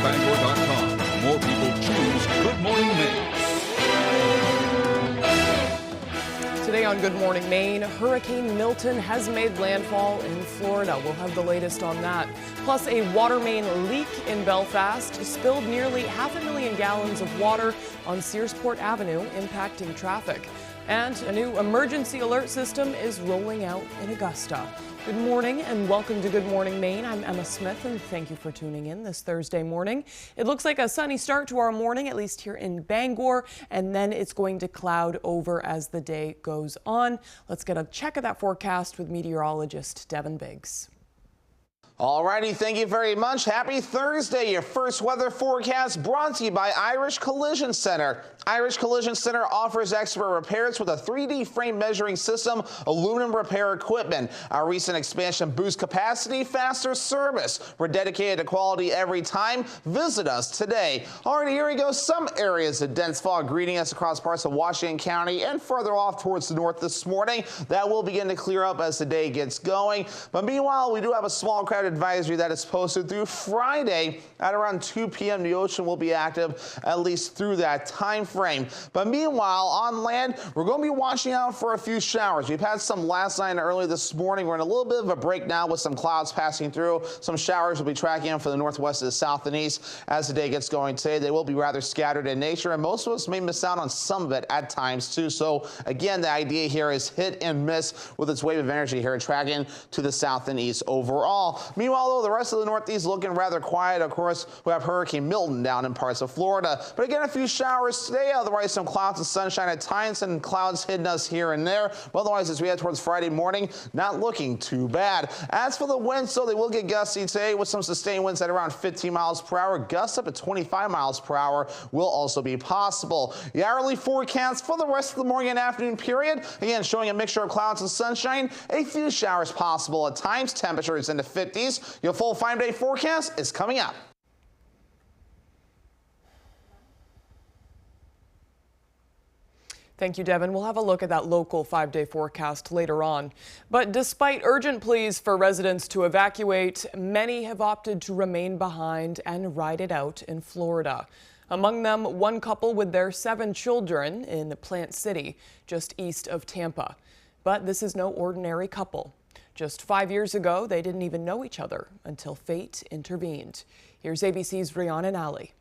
Bangor.com. More people choose Good Morning Maine. Today on Good Morning Maine, Hurricane Milton has made landfall in Florida. We'll have the latest on that. Plus, a water main leak in Belfast spilled nearly 500,000 gallons of water on Searsport Avenue, impacting traffic. And a new emergency alert system is rolling out in Augusta. Good morning and welcome to Good Morning Maine. I'm Emma Smith and thank you for tuning in this Thursday morning. It looks like a sunny start to our morning, at least here in Bangor, and then it's going to cloud over as the day goes on. Let's get a check of that forecast with meteorologist Devin Biggs. Alrighty, thank you very much. Happy Thursday. Your first weather forecast brought to you by Irish Collision Center. Irish Collision Center offers expert repairs with a 3D frame measuring system, aluminum repair equipment. Our recent expansion boosts capacity, faster service. We're dedicated to quality every time. Visit us today. Alright, here we go. Some areas of dense fog greeting us across parts of Washington County and further off towards the north this morning. That will begin to clear up as the day gets going. But meanwhile, we do have a small crowd advisory that is posted through Friday at around 2 p.m. The ocean will be active at least through that time frame. But meanwhile, on land, we're going to be watching out for a few showers. We've had some last night and early this morning. We're in a little bit of a break now with some clouds passing through. Some showers will be tracking in for the northwest, the south, and east as the day gets going today. They will be rather scattered in nature, and most of us may miss out on some of it at times too. So again, the idea here is hit and miss with its wave of energy here, tracking to the south and east overall. Meanwhile, though, the rest of the Northeast looking rather quiet. Of course, we have Hurricane Milton down in parts of Florida. But again, a few showers today. Otherwise, some clouds and sunshine at times, and clouds hitting us here and there. But otherwise, as we head towards Friday morning, not looking too bad. As for the winds, so they will get gusty today with some sustained winds at around 15 miles per hour. Gusts up at 25 miles per hour will also be possible. The hourly forecast for the rest of the morning and afternoon period, again, showing a mixture of clouds and sunshine. A few showers possible at times. Temperatures in the 50s. Your full 5-day forecast is coming up. Thank you, Devin. We'll have a look at that local 5-day forecast later on. But despite urgent pleas for residents to evacuate, many have opted to remain behind and ride it out in Florida. Among them, one couple with their 7 children in Plant City, just east of Tampa. But this is no ordinary couple. Just 5 years ago, they didn't even know each other until fate intervened. Here's ABC's Rihanna Nally.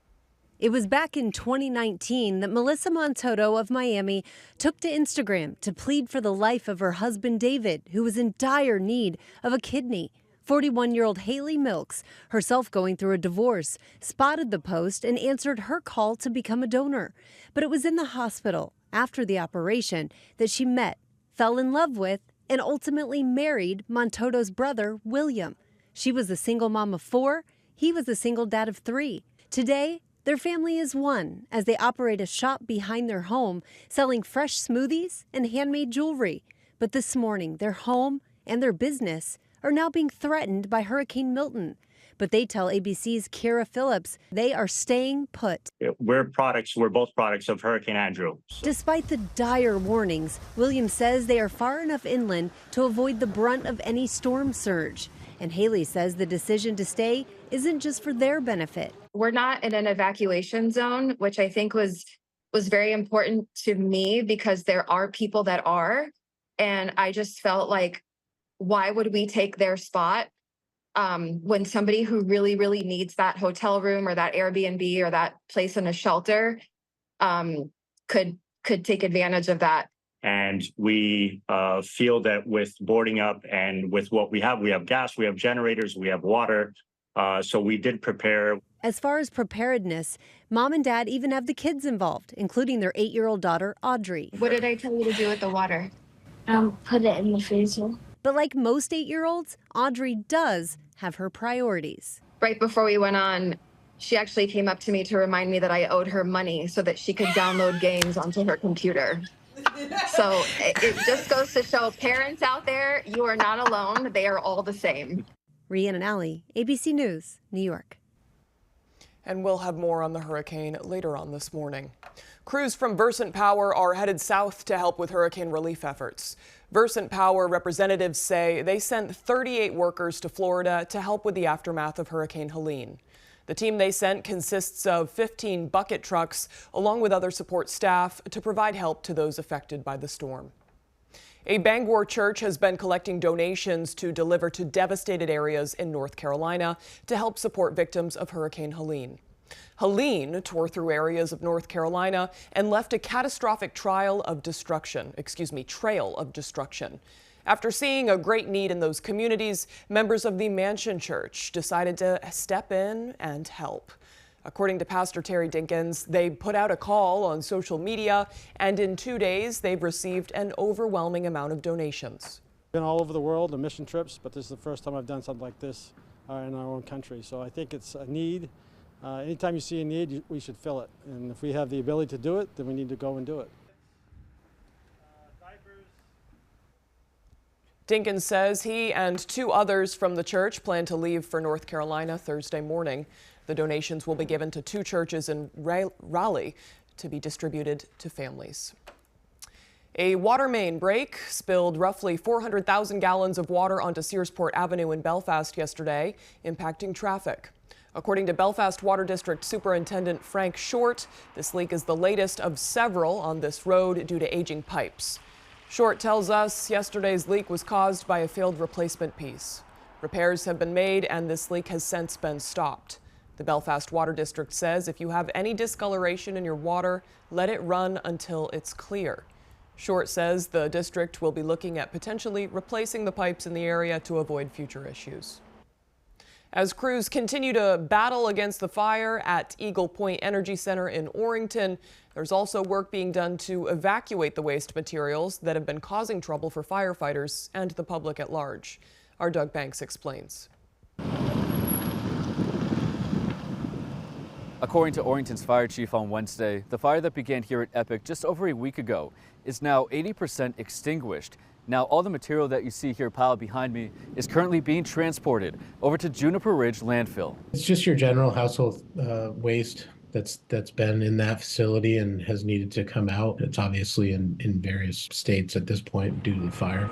It was back in 2019 that Melissa Montoto of Miami took to Instagram to plead for the life of her husband David, who was in dire need of a kidney. 41-year-old Haley Milks, herself going through a divorce, spotted the post and answered her call to become a donor. But it was in the hospital after the operation that she met, fell in love with, and ultimately married Montoto's brother, William. She was a single mom of 4. He was a single dad of 3. Today, their family is one as they operate a shop behind their home, selling fresh smoothies and handmade jewelry. But this morning, their home and their business are now being threatened by Hurricane Milton. But they tell ABC's Kira Phillips they are staying put. We're both products of Hurricane Andrew. Despite the dire warnings, Williams says they are far enough inland to avoid the brunt of any storm surge. And Haley says the decision to stay isn't just for their benefit. We're not in an evacuation zone, which I think was very important to me because there are people that are. And I just felt like, why would we take their spot? When somebody who really, really needs that hotel room or that Airbnb or that place in a shelter could take advantage of that. And we feel that with boarding up and with what we have gas, we have generators, we have water. So we did prepare. As far as preparedness, mom and dad even have the kids involved, including their 8-year-old daughter, Audrey. What did I tell you to do with the water? Put it in the freezer. But like most 8-year-olds, Audrey does have her priorities. Right before we went on, she actually came up to me to remind me that I owed her money so that she could download games onto her computer. So it just goes to show parents out there, you are not alone. They are all the same. Rihanna Nally, ABC News, New York. And we'll have more on the hurricane later on this morning. Crews from Versant Power are headed south to help with hurricane relief efforts. Versant Power representatives say they sent 38 workers to Florida to help with the aftermath of Hurricane Helene. The team they sent consists of 15 bucket trucks, along with other support staff, to provide help to those affected by the storm. A Bangor church has been collecting donations to deliver to devastated areas in North Carolina to help support victims of Hurricane Helene. Helene tore through areas of North Carolina and left a catastrophic trail of destruction. After seeing a great need in those communities, members of the Mansion Church decided to step in and help. According to Pastor Terry Dinkins, they put out a call on social media, and in 2 days, they've received an overwhelming amount of donations. Been all over the world on mission trips, but this is the first time I've done something like this in our own country. So I think it's a need. Anytime you see a need, we should fill it. And if we have the ability to do it, then we need to go and do it. Dinkins says he and 2 others from the church plan to leave for North Carolina Thursday morning. The donations will be given to 2 churches in Raleigh to be distributed to families. A water main break spilled roughly 400,000 gallons of water onto Searsport Avenue in Belfast yesterday, impacting traffic. According to Belfast Water District Superintendent Frank Short, this leak is the latest of several on this road due to aging pipes. Short tells us yesterday's leak was caused by a failed replacement piece. Repairs have been made and this leak has since been stopped. The Belfast Water District says if you have any discoloration in your water, let it run until it's clear. Short says the district will be looking at potentially replacing the pipes in the area to avoid future issues. As crews continue to battle against the fire at Eagle Point Energy Center in Orrington, there's also work being done to evacuate the waste materials that have been causing trouble for firefighters and the public at large. Our Doug Banks explains. According to Orrington's fire chief on Wednesday, the fire that began here at Epic just over a week ago is now 80% extinguished. Now, all the material that you see here piled behind me is currently being transported over to Juniper Ridge landfill. It's just your general household waste that's been in that facility and has needed to come out. It's obviously in various states at this point due to the fire.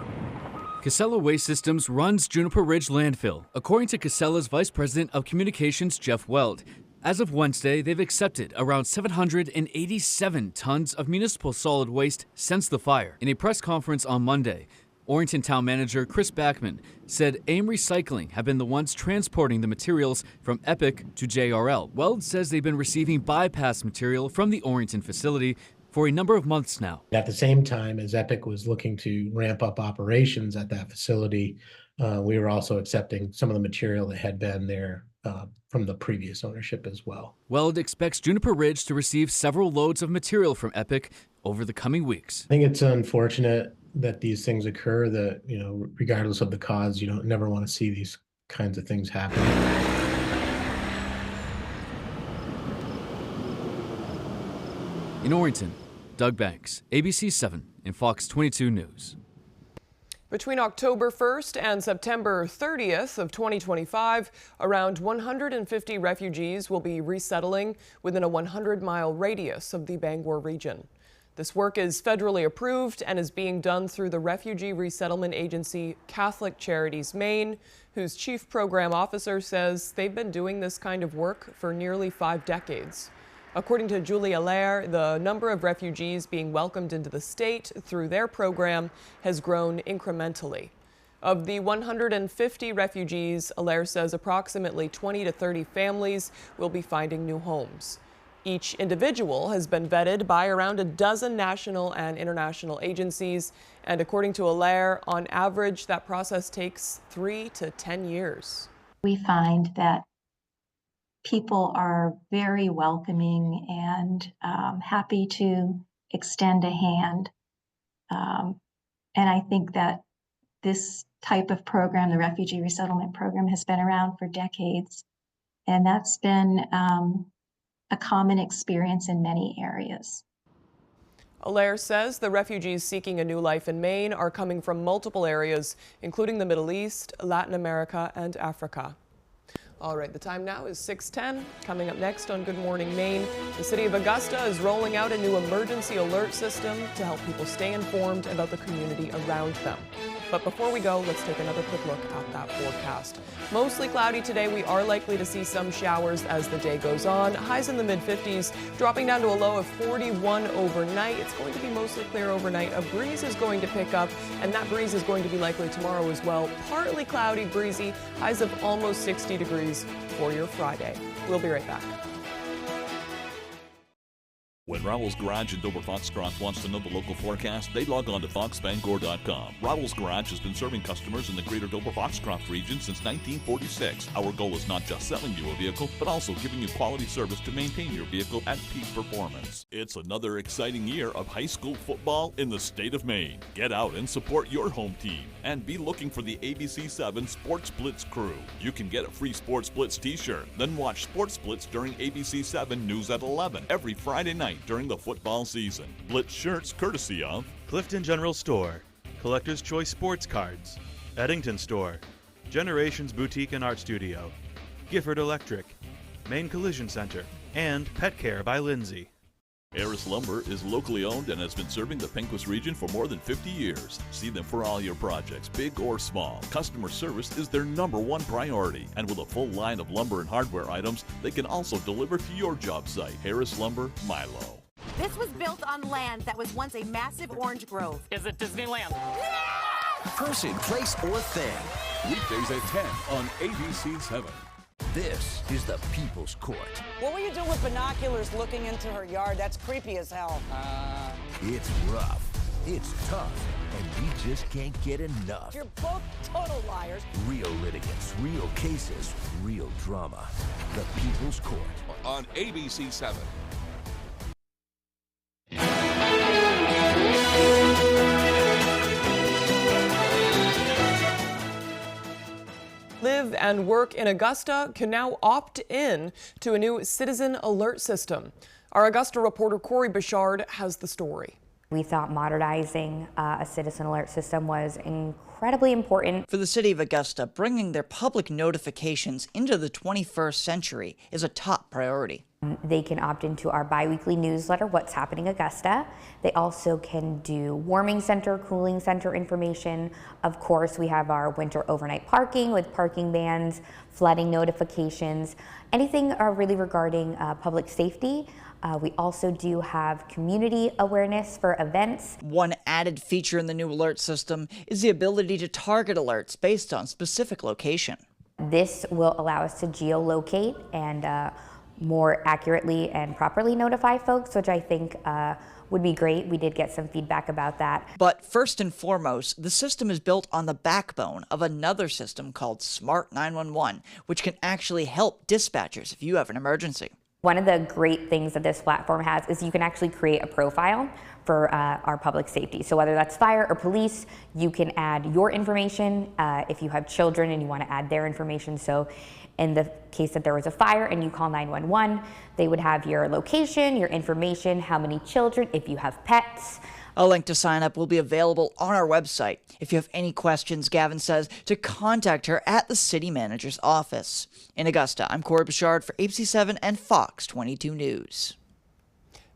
Casella Waste Systems runs Juniper Ridge landfill, according to Casella's Vice President of Communications, Jeff Weld. As of Wednesday, they've accepted around 787 tons of municipal solid waste since the fire. In a press conference on Monday, Orrington Town Manager Chris Backman said AIM Recycling have been the ones transporting the materials from Epic to JRL. Weld says they've been receiving bypass material from the Orrington facility for a number of months now. At the same time as Epic was looking to ramp up operations at that facility, we were also accepting some of the material that had been there from the previous ownership as well. Weld expects Juniper Ridge to receive several loads of material from Epic over the coming weeks. I think it's unfortunate that these things occur, that, regardless of the cause, you don't never want to see these kinds of things happen. In Orrington, Doug Banks, ABC 7 and Fox 22 News. Between October 1st and September 30th of 2025, around 150 refugees will be resettling within a 100-mile radius of the Bangor region. This work is federally approved and is being done through the refugee resettlement agency Catholic Charities Maine, whose chief program officer says they've been doing this kind of work for nearly 5 decades. According to Julie Allaire, the number of refugees being welcomed into the state through their program has grown incrementally. Of the 150 refugees, Allaire says approximately 20 to 30 families will be finding new homes. Each individual has been vetted by around a dozen national and international agencies, and according to Allaire, on average, that process takes 3 to 10 years. We find that people are very welcoming and happy to extend a hand. And I think that this type of program, the Refugee Resettlement Program, has been around for decades. And that's been a common experience in many areas. Allaire says the refugees seeking a new life in Maine are coming from multiple areas, including the Middle East, Latin America, and Africa. All right, the time now is 6:10. Coming up next on Good Morning Maine, the city of Augusta is rolling out a new emergency alert system to help people stay informed about the community around them. But before we go, let's take another quick look at that forecast. Mostly cloudy today. We are likely to see some showers as the day goes on. Highs in the mid-50s, dropping down to a low of 41 overnight. It's going to be mostly clear overnight. A breeze is going to pick up, and that breeze is going to be likely tomorrow as well. Partly cloudy, breezy, highs of almost 60 degrees for your Friday. We'll be right back. When Rowell's Garage in Dover Foxcroft wants to know the local forecast, they log on to foxbangor.com. Rowell's Garage has been serving customers in the greater Dover Foxcroft region since 1946. Our goal is not just selling you a vehicle, but also giving you quality service to maintain your vehicle at peak performance. It's another exciting year of high school football in the state of Maine. Get out and support your home team and be looking for the ABC7 Sports Blitz crew. You can get a free Sports Blitz t-shirt, then watch Sports Blitz during ABC7 News at 11 every Friday night during the football season. Blitz shirts courtesy of Clifton General Store, Collector's Choice Sports Cards, Eddington Store, Generations Boutique and Art Studio, Gifford Electric, Maine Collision Center, and Pet Care by Lindsay. Harris Lumber is locally owned and has been serving the Pequot region for more than 50 years. See them for all your projects, big or small. Customer service is their #1 priority. And with a full line of lumber and hardware items, they can also deliver to your job site. Harris Lumber, Milo. This was built on land that was once a massive orange grove. Is it Disneyland? Person, place, or thing. Weekdays at 10 on ABC7. This is the People's Court. What will you do with binoculars looking into her yard? That's creepy as hell. It's rough, it's tough, and we just can't get enough. You're both total liars. Real litigants, real cases, real drama. The People's Court on ABC7. Live and work in Augusta can now opt in to a new citizen alert system. Our Augusta reporter Corey Bichard has the story. We thought modernizing a citizen alert system was incredibly important. For the city of Augusta, bringing their public notifications into the 21st century is a top priority. They can opt into our biweekly newsletter, What's Happening Augusta. They also can do warming center, cooling center information. Of course, we have our winter overnight parking with parking bans, flooding notifications, anything really regarding public safety. We also do have community awareness for events. One added feature in the new alert system is the ability to target alerts based on specific location. This will allow us to geolocate and more accurately and properly notify folks, which I think would be great. We did get some feedback about that. But first and foremost, the system is built on the backbone of another system called Smart 911, which can actually help dispatchers if you have an emergency. One of the great things that this platform has is you can actually create a profile for our public safety. So whether that's fire or police, you can add your information. If you have children and you want to add their information. So in the case that there was a fire and you call 911, they would have your location, your information, how many children, if you have pets. A link to sign up will be available on our website. If you have any questions, Gavin says to contact her at the city manager's office. In Augusta, I'm Corey Bichard for ABC7 and Fox 22 News.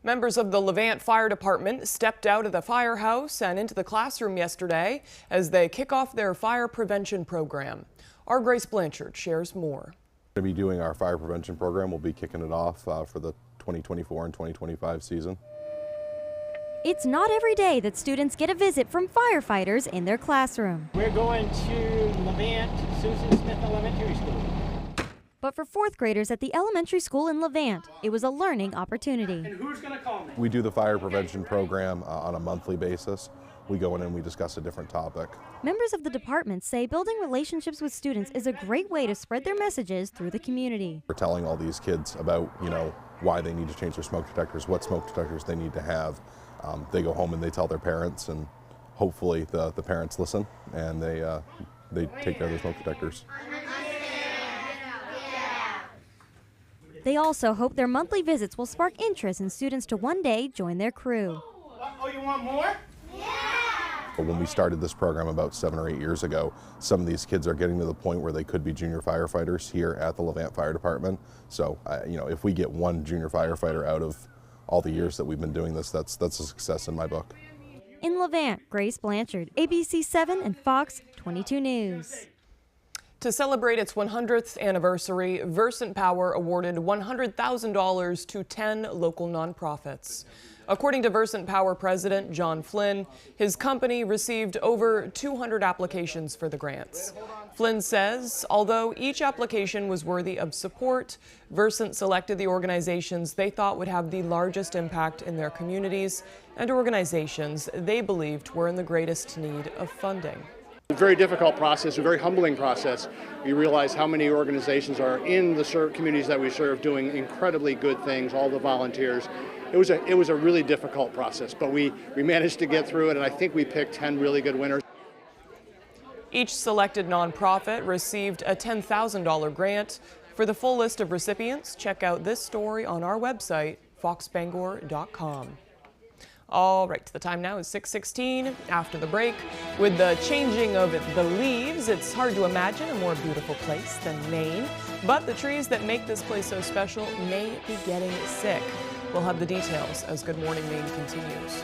Members of the Levant Fire Department stepped out of the firehouse and into the classroom yesterday as they kick off their fire prevention program. Our Grace Blanchard shares more. We're going to be doing our fire prevention program. We'll be kicking it off for the 2024 and 2025 season. It's not every day that students get a visit from firefighters in their classroom. We're going to Levant Susan Smith Elementary School. But for fourth graders at the elementary school in Levant, it was a learning opportunity. And who's going to call me? We do the fire prevention program on a monthly basis. We go in and we discuss a different topic. Members of the department say building relationships with students is a great way to spread their messages through the community. We're telling all these kids about, why they need to change their smoke detectors, what smoke detectors they need to have. They go home and they tell their parents, and hopefully the parents listen and they take care of their smoke detectors. They also hope their monthly visits will spark interest in students to one day join their crew. Oh, you want more? Yeah! But when we started this program about 7 or 8 years ago, some of these kids are getting to the point where they could be junior firefighters here at the Levant Fire Department. So, if we get one junior firefighter out of all the years that we've been doing this, that's a success in my book. In Levant, Grace Blanchard, ABC 7 and Fox 22 News. To celebrate its 100th anniversary, Versant Power awarded $100,000 to 10 local nonprofits. According to Versant Power President John Flynn, his company received over 200 applications for the grants. Flynn says, although each application was worthy of support, Versant selected the organizations they thought would have the largest impact in their communities and organizations they believed were in the greatest need of funding. A very difficult process, a very humbling process. We realize how many organizations are in the communities that we serve doing incredibly good things, all the volunteers. It was a really difficult process, but we managed to get through it, and I think we picked 10 really good winners. Each selected nonprofit received a $10,000 grant. For the full list of recipients, check out this story on our website, foxbangor.com. All right, the time now is 6:16. After the break, with the changing of the leaves, it's hard to imagine a more beautiful place than Maine. But the trees that make this place so special may be getting sick. We'll have the details as Good Morning Maine continues.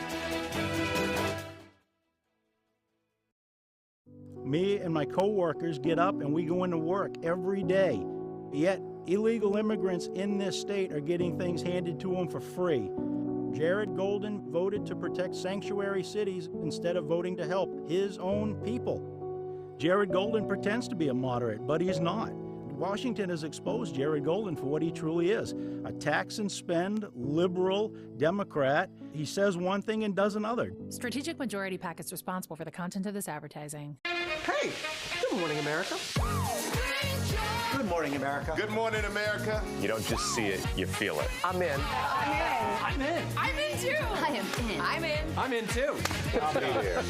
Me and my co-workers get up and we go into work every day. Yet illegal immigrants in this state are getting things handed to them for free. Jared Golden voted to protect sanctuary cities instead of voting to help his own people. Jared Golden pretends to be a moderate, but he's not. Washington has exposed Jared Golden for what he truly is, a tax and spend, liberal Democrat. He says one thing and does another. Strategic Majority PAC is responsible for the content of this advertising. Hey, good morning, America. Good morning, America. Good morning, America. You don't just see it, you feel it. I'm in. I'm in. I'm in too. I am in. I'm in. I'm in too. I'll be here.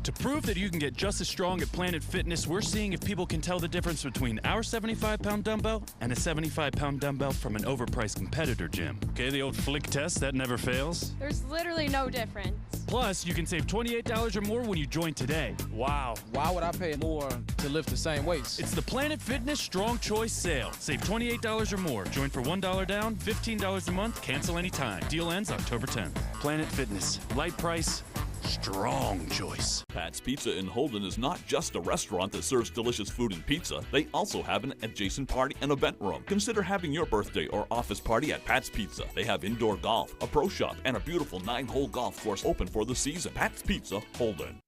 To prove that you can get just as strong at Planet Fitness, we're seeing if people can tell the difference between our 75-pound dumbbell and a 75-pound dumbbell from an overpriced competitor gym. Okay, the old flick test, that never fails. There's literally no difference. Plus, you can save $28 or more when you join today. Wow. Why would I pay more to lift the same weights? It's the Planet Fitness Strong Choice Sale. Save $28 or more. Join for $1 down, $15 a month, cancel anytime. Deal ends October 10th. Planet Fitness. Light price, strong choice. Pat's Pizza in Holden is not just a restaurant that serves delicious food and pizza. They also have an adjacent party and event room. Consider having your birthday or office party at Pat's Pizza. They have indoor golf, a pro shop, and a beautiful 9-hole golf course open for the season. Pat's Pizza, Holden.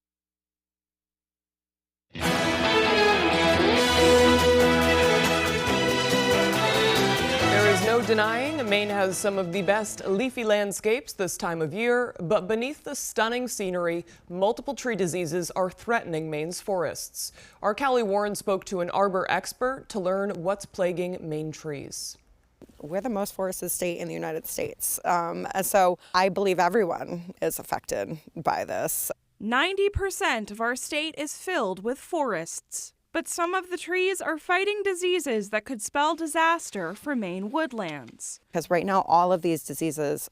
There is no denying Maine has some of the best leafy landscapes this time of year, but beneath the stunning scenery, multiple tree diseases are threatening Maine's forests. Our Callie Warren spoke to an arbor expert to learn what's plaguing Maine trees. We're the most forested state in the United States, and so I believe everyone is affected by this. 90% of our state is filled with forests. But some of the trees are fighting diseases that could spell disaster for Maine woodlands. Because right now, all of these diseases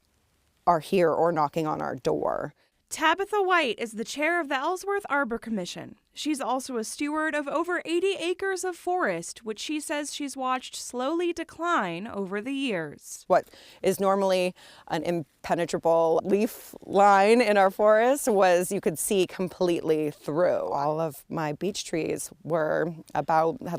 are here or knocking on our door. Tabitha White is the chair of the Ellsworth Arbor Commission. She's also a steward of over 80 acres of forest, which she says she's watched slowly decline over the years. What is normally an impenetrable leaf line in our forest you could see completely through. All of my beech trees had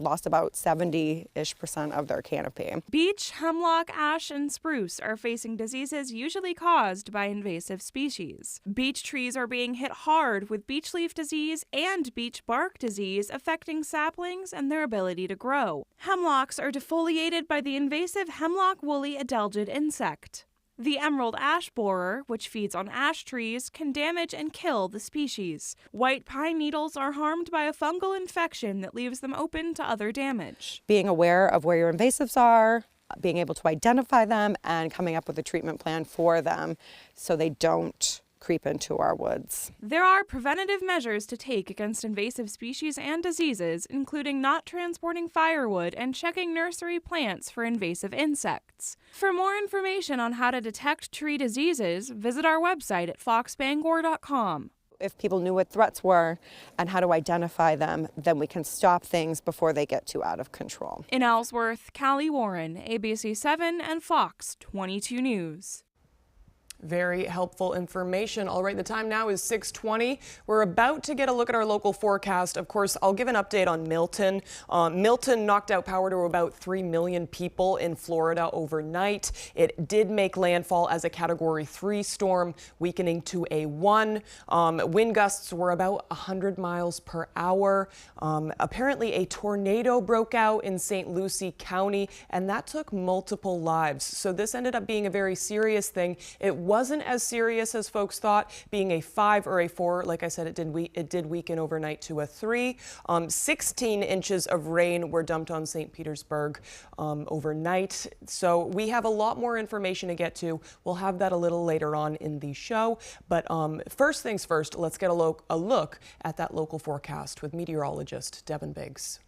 lost about 70-ish% of their canopy. Beech, hemlock, ash, and spruce are facing diseases usually caused by invasive species. Beech trees are being hit hard with beech leaf disease and beech bark disease affecting saplings and their ability to grow. Hemlocks are defoliated by the invasive hemlock woolly adelgid insect. The emerald ash borer, which feeds on ash trees, can damage and kill the species. White pine needles are harmed by a fungal infection that leaves them open to other damage. Being aware of where your invasives are, being able to identify them, and coming up with a treatment plan for them so they don't creep into our woods. There are preventative measures to take against invasive species and diseases, including not transporting firewood and checking nursery plants for invasive insects. For more information on how to detect tree diseases, visit our website at foxbangor.com. If people knew what threats were and how to identify them, then we can stop things before they get too out of control. In Ellsworth, Callie Warren, ABC 7 and Fox 22 News. Very helpful information. All right, the time now is 6:20. We're about to get a look at our local forecast. Of course, I'll give an update on Milton. Milton knocked out power to about 3 million people in Florida overnight. It did make landfall as a Category 3 storm, weakening to a 1. Wind gusts were about 100 miles per hour. Apparently, a tornado broke out in St. Lucie County, and that took multiple lives. So this ended up being a very serious thing. It wasn't as serious as folks thought, being a 5 or a 4. Like I said, it did weaken overnight to a 3. 16 inches of rain were dumped on St. Petersburg overnight. So we have a lot more information to get to. We'll have that a little later on in the show. But first things first, let's get a look at that local forecast with meteorologist Devin Biggs.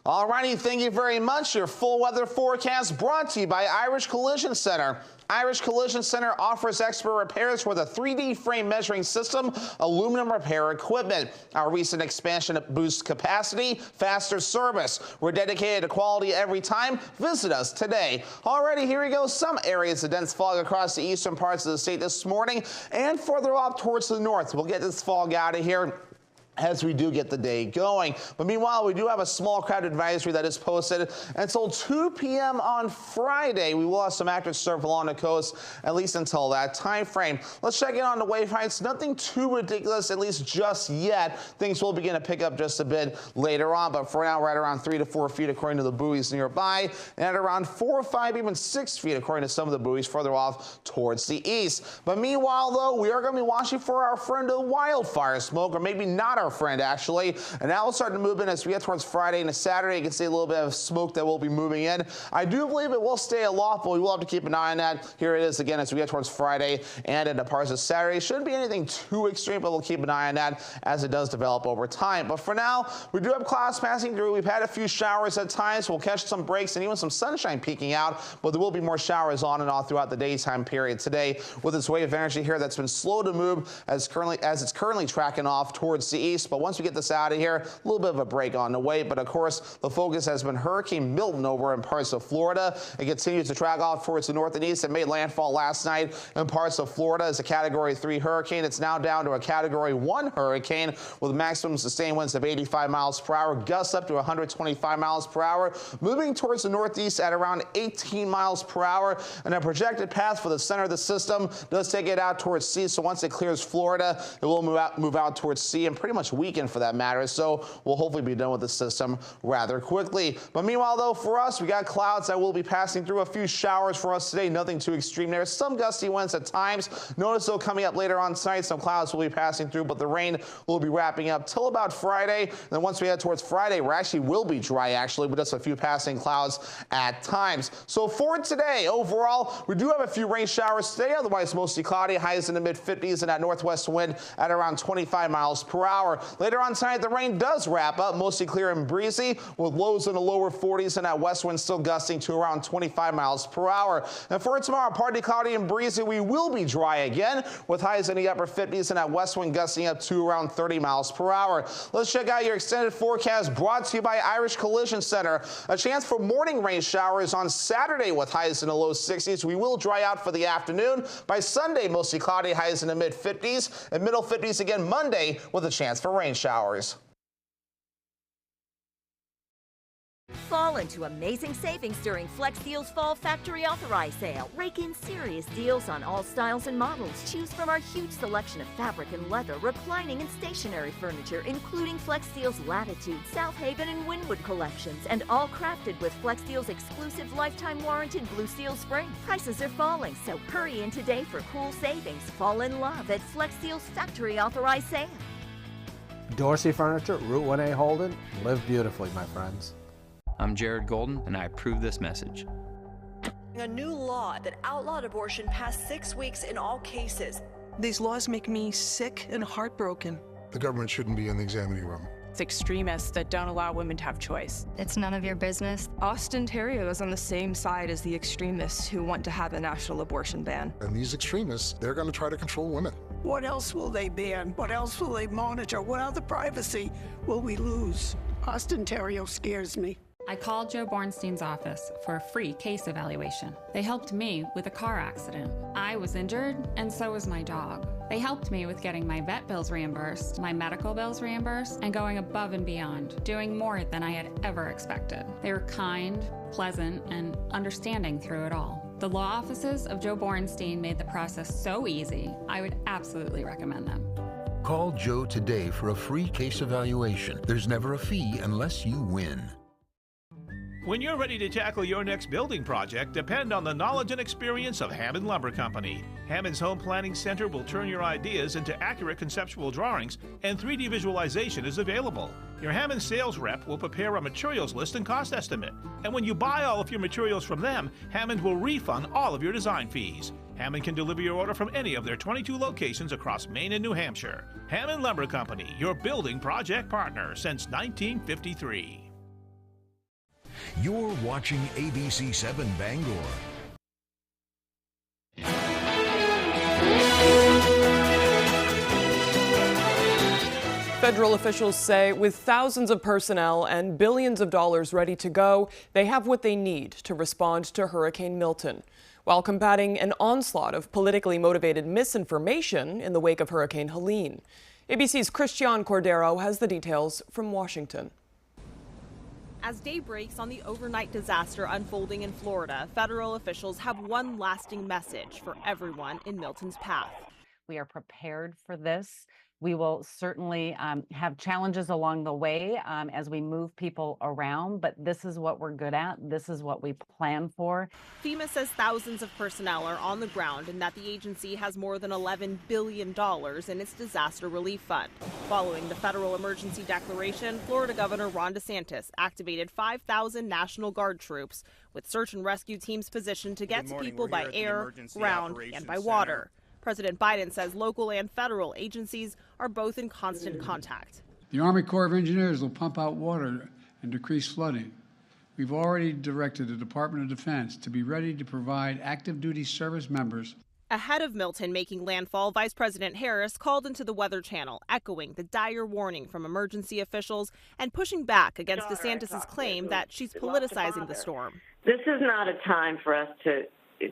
All righty, thank you very much. Your full weather forecast brought to you by Irish Collision Center. Irish Collision Center offers expert repairs with a 3D frame measuring system, aluminum repair equipment. Our recent expansion boosts capacity, faster service. We're dedicated to quality every time. Visit us today. Alrighty, here we go. Some areas of dense fog across the eastern parts of the state this morning and further off towards the north. We'll get this fog out of here as we do get the day going. But meanwhile, we do have a small crowd advisory that is posted until 2 p.m. on Friday. We will have some active surf along the coast, at least until that time frame. Let's check in on the wave heights. Nothing too ridiculous, at least just yet. Things will begin to pick up just a bit later on, but for now, we're at around 3 to 4 feet according to the buoys nearby, and at around 4 or 5, even 6 feet according to some of the buoys further off towards the east. But meanwhile, though, we are going to be watching for our friend the wildfire smoke, or maybe not our friend, actually. And now we'll start to move in as we get towards Friday and Saturday. You can see a little bit of smoke that will be moving in. I do believe it will stay aloft, but we will have to keep an eye on that. Here it is again as we get towards Friday and into parts of Saturday. Shouldn't be anything too extreme, but we'll keep an eye on that as it does develop over time. But for now, we do have clouds passing through. We've had a few showers at times. We'll catch some breaks and even some sunshine peeking out, but there will be more showers on and off throughout the daytime period today with this wave of energy here that's been slow to move as it's currently tracking off towards the east. But once we get this out of here, a little bit of a break on the way. But of course, the focus has been Hurricane Milton over in parts of Florida. It continues to track off towards the north and east. It made landfall last night in parts of Florida as a Category 3 hurricane. It's now down to a Category 1 hurricane with maximum sustained winds of 85 miles per hour, gusts up to 125 miles per hour, moving towards the northeast at around 18 miles per hour. And a projected path for the center of the system does take it out towards sea. So once it clears Florida, it will move out towards sea and pretty much weaken for that matter. So we'll hopefully be done with the system rather quickly. But meanwhile, though, for us, we got clouds that will be passing through. A few showers for us today. Nothing too extreme there. Some gusty winds at times. Notice, though, coming up later on tonight, some clouds will be passing through, but the rain will be wrapping up till about Friday. And then once we head towards Friday, we actually will be dry, actually, with just a few passing clouds at times. So for today, overall, we do have a few rain showers today. Otherwise, mostly cloudy. Highs in the mid-50s and that northwest wind at around 25 miles per hour. Later on tonight, the rain does wrap up, mostly clear and breezy, with lows in the lower 40s and that west wind still gusting to around 25 miles per hour. And for tomorrow, partly cloudy and breezy. We will be dry again, with highs in the upper 50s and that west wind gusting up to around 30 miles per hour. Let's check out your extended forecast brought to you by Irish Collision Center. A chance for morning rain showers on Saturday with highs in the low 60s. We will dry out for the afternoon. By Sunday, mostly cloudy, highs in the mid 50s and middle 50s again Monday with a chance for rain showers. Fall into amazing savings during Flex Deals Fall Factory Authorized Sale. Rake in serious deals on all styles and models. Choose from our huge selection of fabric and leather, reclining and stationary furniture, including Flex Deals Latitude, South Haven, and Wynwood collections, and all crafted with Flex Deals exclusive lifetime warranted Blue Steel Spring. Prices are falling, so hurry in today for cool savings. Fall in love at Flex Deals Factory Authorized Sale. Dorsey Furniture, Route 1A Holden. Live beautifully, my friends. I'm Jared Golden, and I approve this message. A new law that outlawed abortion past 6 weeks in all cases. These laws make me sick and heartbroken. The government shouldn't be in the examining room. It's extremists that don't allow women to have choice. It's none of your business. Austin Terrio is on the same side as the extremists who want to have a national abortion ban. And these extremists, they're going to try to control women. What else will they ban? What else will they monitor? What other privacy will we lose? Austin Terrio scares me. I called Joe Bornstein's office for a free case evaluation. They helped me with a car accident. I was injured, and so was my dog. They helped me with getting my vet bills reimbursed, my medical bills reimbursed, and going above and beyond, doing more than I had ever expected. They were kind, pleasant, and understanding through it all. The law offices of Joe Bornstein made the process so easy, I would absolutely recommend them. Call Joe today for a free case evaluation. There's never a fee unless you win. When you're ready to tackle your next building project, depend on the knowledge and experience of Hammond Lumber Company. Hammond's Home Planning Center will turn your ideas into accurate conceptual drawings, and 3D visualization is available. Your Hammond sales rep will prepare a materials list and cost estimate. And when you buy all of your materials from them, Hammond will refund all of your design fees. Hammond can deliver your order from any of their 22 locations across Maine and New Hampshire. Hammond Lumber Company, your building project partner since 1953. You're watching ABC 7 Bangor. Federal officials say with thousands of personnel and billions of dollars ready to go, they have what they need to respond to Hurricane Milton. While combating an onslaught of politically motivated misinformation in the wake of Hurricane Helene. ABC's Christian Cordero has the details from Washington. As day breaks on the overnight disaster unfolding in Florida, federal officials have one lasting message for everyone in Milton's path. We are prepared for this. We will certainly have challenges along the way as we move people around, but this is what we're good at. This is what we plan for. FEMA says thousands of personnel are on the ground and that the agency has more than $11 billion in its disaster relief fund. Following the federal emergency declaration, Florida Governor Ron DeSantis activated 5,000 National Guard troops with search and rescue teams positioned to get to people by air, ground, and by water. President Biden says local and federal agencies are both in constant contact. The Army Corps of Engineers will pump out water and decrease flooding. We've already directed the Department of Defense to be ready to provide active duty service members. Ahead of Milton making landfall, Vice President Harris called into the Weather Channel, echoing the dire warning from emergency officials and pushing back against DeSantis' claim that she's politicizing the storm. This is not a time for us to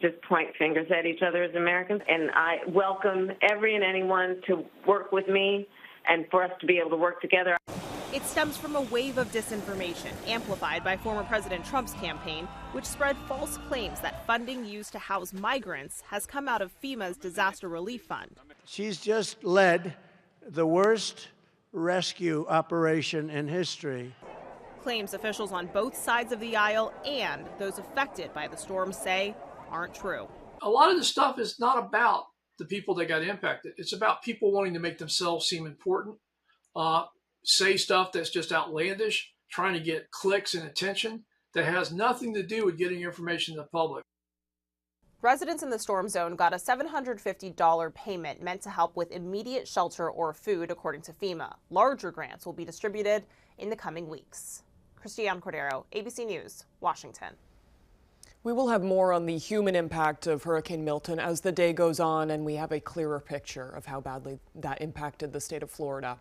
just point fingers at each other as Americans, and I welcome every and anyone to work with me and for us to be able to work together. It stems from a wave of disinformation amplified by former President Trump's campaign, which spread false claims that funding used to house migrants has come out of FEMA's disaster relief fund. She's just led the worst rescue operation in history. Claims officials on both sides of the aisle and those affected by the storm say aren't true. A lot of this stuff is not about the people that got impacted. It's about people wanting to make themselves seem important, say stuff that's just outlandish, trying to get clicks and attention that has nothing to do with getting information to the public. Residents in the storm zone got a $750 payment meant to help with immediate shelter or food, according to FEMA. Larger grants will be distributed in the coming weeks. Christian Cordero, ABC News, Washington. We will have more on the human impact of Hurricane Milton as the day goes on and we have a clearer picture of how badly that impacted the state of Florida.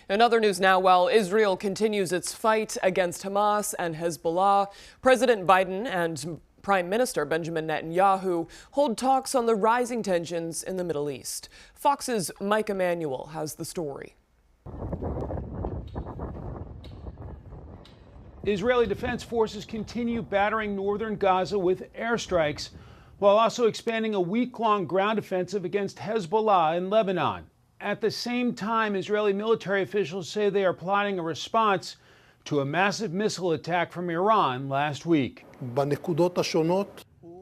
In other news now, while Israel continues its fight against Hamas and Hezbollah, President Biden and Prime Minister Benjamin Netanyahu hold talks on the rising tensions in the Middle East. Fox's Mike Emanuel has the story. Israeli Defense Forces continue battering northern Gaza with airstrikes, while also expanding a week-long ground offensive against Hezbollah in Lebanon. At the same time, Israeli military officials say they are plotting a response to a massive missile attack from Iran last week.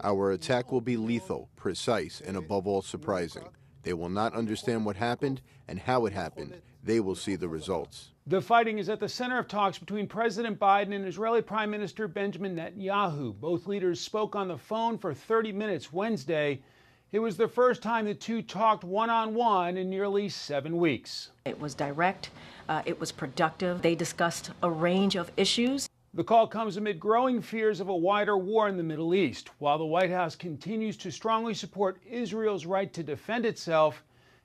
Our attack will be lethal, precise, and above all surprising. They will not understand what happened and how it happened. They will see the results. The fighting is at the center of talks between President Biden and Israeli Prime Minister Benjamin Netanyahu. Both leaders spoke on the phone for 30 minutes Wednesday It was the first time the two talked one-on-one in nearly 7 weeks. It was direct, it was productive. They discussed a range of issues. The call comes amid growing fears of a wider war in the Middle East. While the White House continues to strongly support Israel's right to defend itself,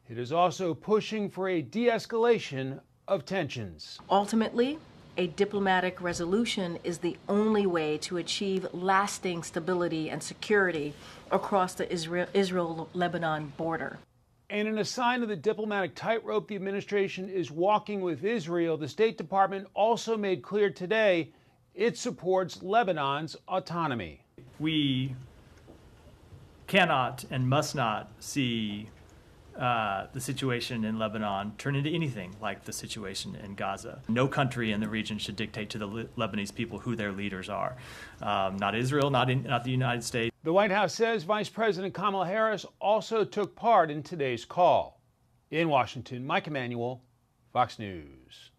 it is also pushing for a de-escalation of tensions. Ultimately, a diplomatic resolution is the only way to achieve lasting stability and security across the Israel-Lebanon border. And in a sign of the diplomatic tightrope the administration is walking with Israel, the State Department also made clear today it supports Lebanon's autonomy. We cannot and must not see the situation in Lebanon turn into anything like the situation in Gaza. No country in the region should dictate to the Lebanese people who their leaders are. Not Israel, not the United States. The White House says Vice President Kamala Harris also took part in today's call. In Washington, Mike Emanuel, Fox News.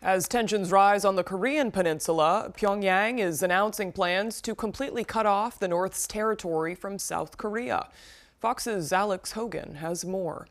As tensions rise on the Korean peninsula, Pyongyang is announcing plans to completely cut off the North's territory from South Korea. Fox's Alex Hogan has more.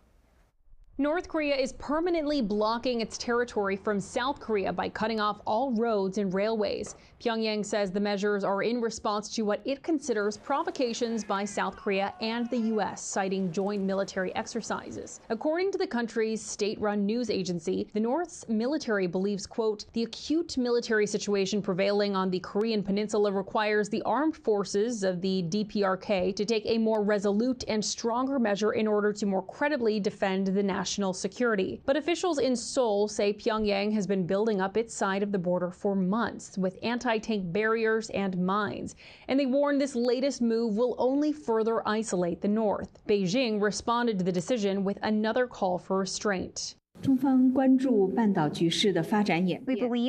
North Korea is permanently blocking its territory from South Korea by cutting off all roads and railways. Pyongyang says the measures are in response to what it considers provocations by South Korea and the U.S., citing joint military exercises. According to the country's state-run news agency, the North's military believes, quote, the acute military situation prevailing on the Korean peninsula requires the armed forces of the DPRK to take a more resolute and stronger measure in order to more credibly defend the national security. But officials in Seoul say Pyongyang has been building up its side of the border for months with anti-tank barriers and mines, and they warn this latest move will only further isolate the North. Beijing responded to the decision with another call for restraint. We believe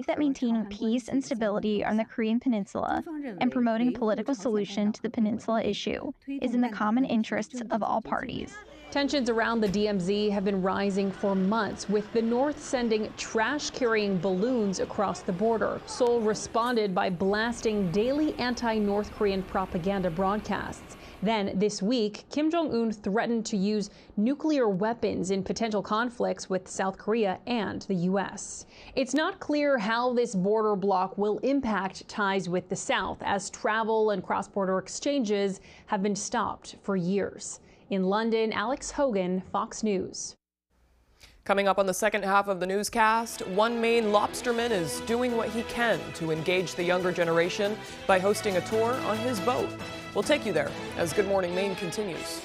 that maintaining peace and stability on the Korean peninsula and promoting a political solution to the peninsula issue is in the common interests of all parties. Tensions around the DMZ have been rising for months, with the North sending trash-carrying balloons across the border. Seoul responded by blasting daily anti-North Korean propaganda broadcasts. Then, this week, Kim Jong-un threatened to use nuclear weapons in potential conflicts with South Korea and the U.S. It's not clear how this border bloc will impact ties with the South, as travel and cross-border exchanges have been stopped for years. In London, Alex Hogan, Fox News. Coming up on the second half of the newscast, one Maine lobsterman is doing what he can to engage the younger generation by hosting a tour on his boat. We'll take you there as Good Morning Maine continues.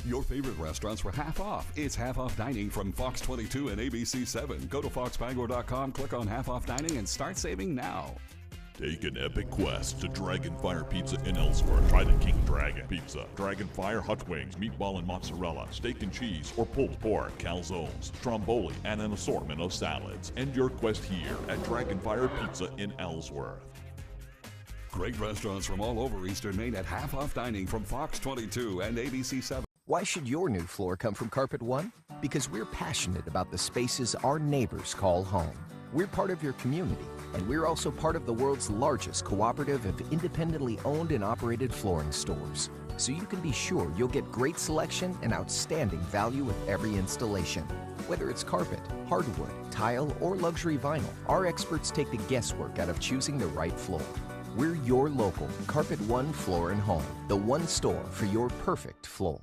Your favorite restaurants were half off. It's half off dining from Fox 22 and ABC 7. Go to foxbangor.com, click on half off dining, and start saving now. Take an epic quest to Dragonfire Pizza in Ellsworth. Try the King Dragon Pizza, Dragonfire hot wings, meatball and mozzarella, steak and cheese, or pulled pork, calzones, stromboli, and an assortment of salads. End your quest here at Dragonfire Pizza in Ellsworth. Great restaurants from all over Eastern Maine at half off dining from Fox 22 and ABC 7. Why should your new floor come from Carpet One? Because we're passionate about the spaces our neighbors call home. We're part of your community, and we're also part of the world's largest cooperative of independently owned and operated flooring stores. So you can be sure you'll get great selection and outstanding value with every installation. Whether it's carpet, hardwood, tile, or luxury vinyl, our experts take the guesswork out of choosing the right floor. We're your local Carpet One Floor and Home, the one store for your perfect floor.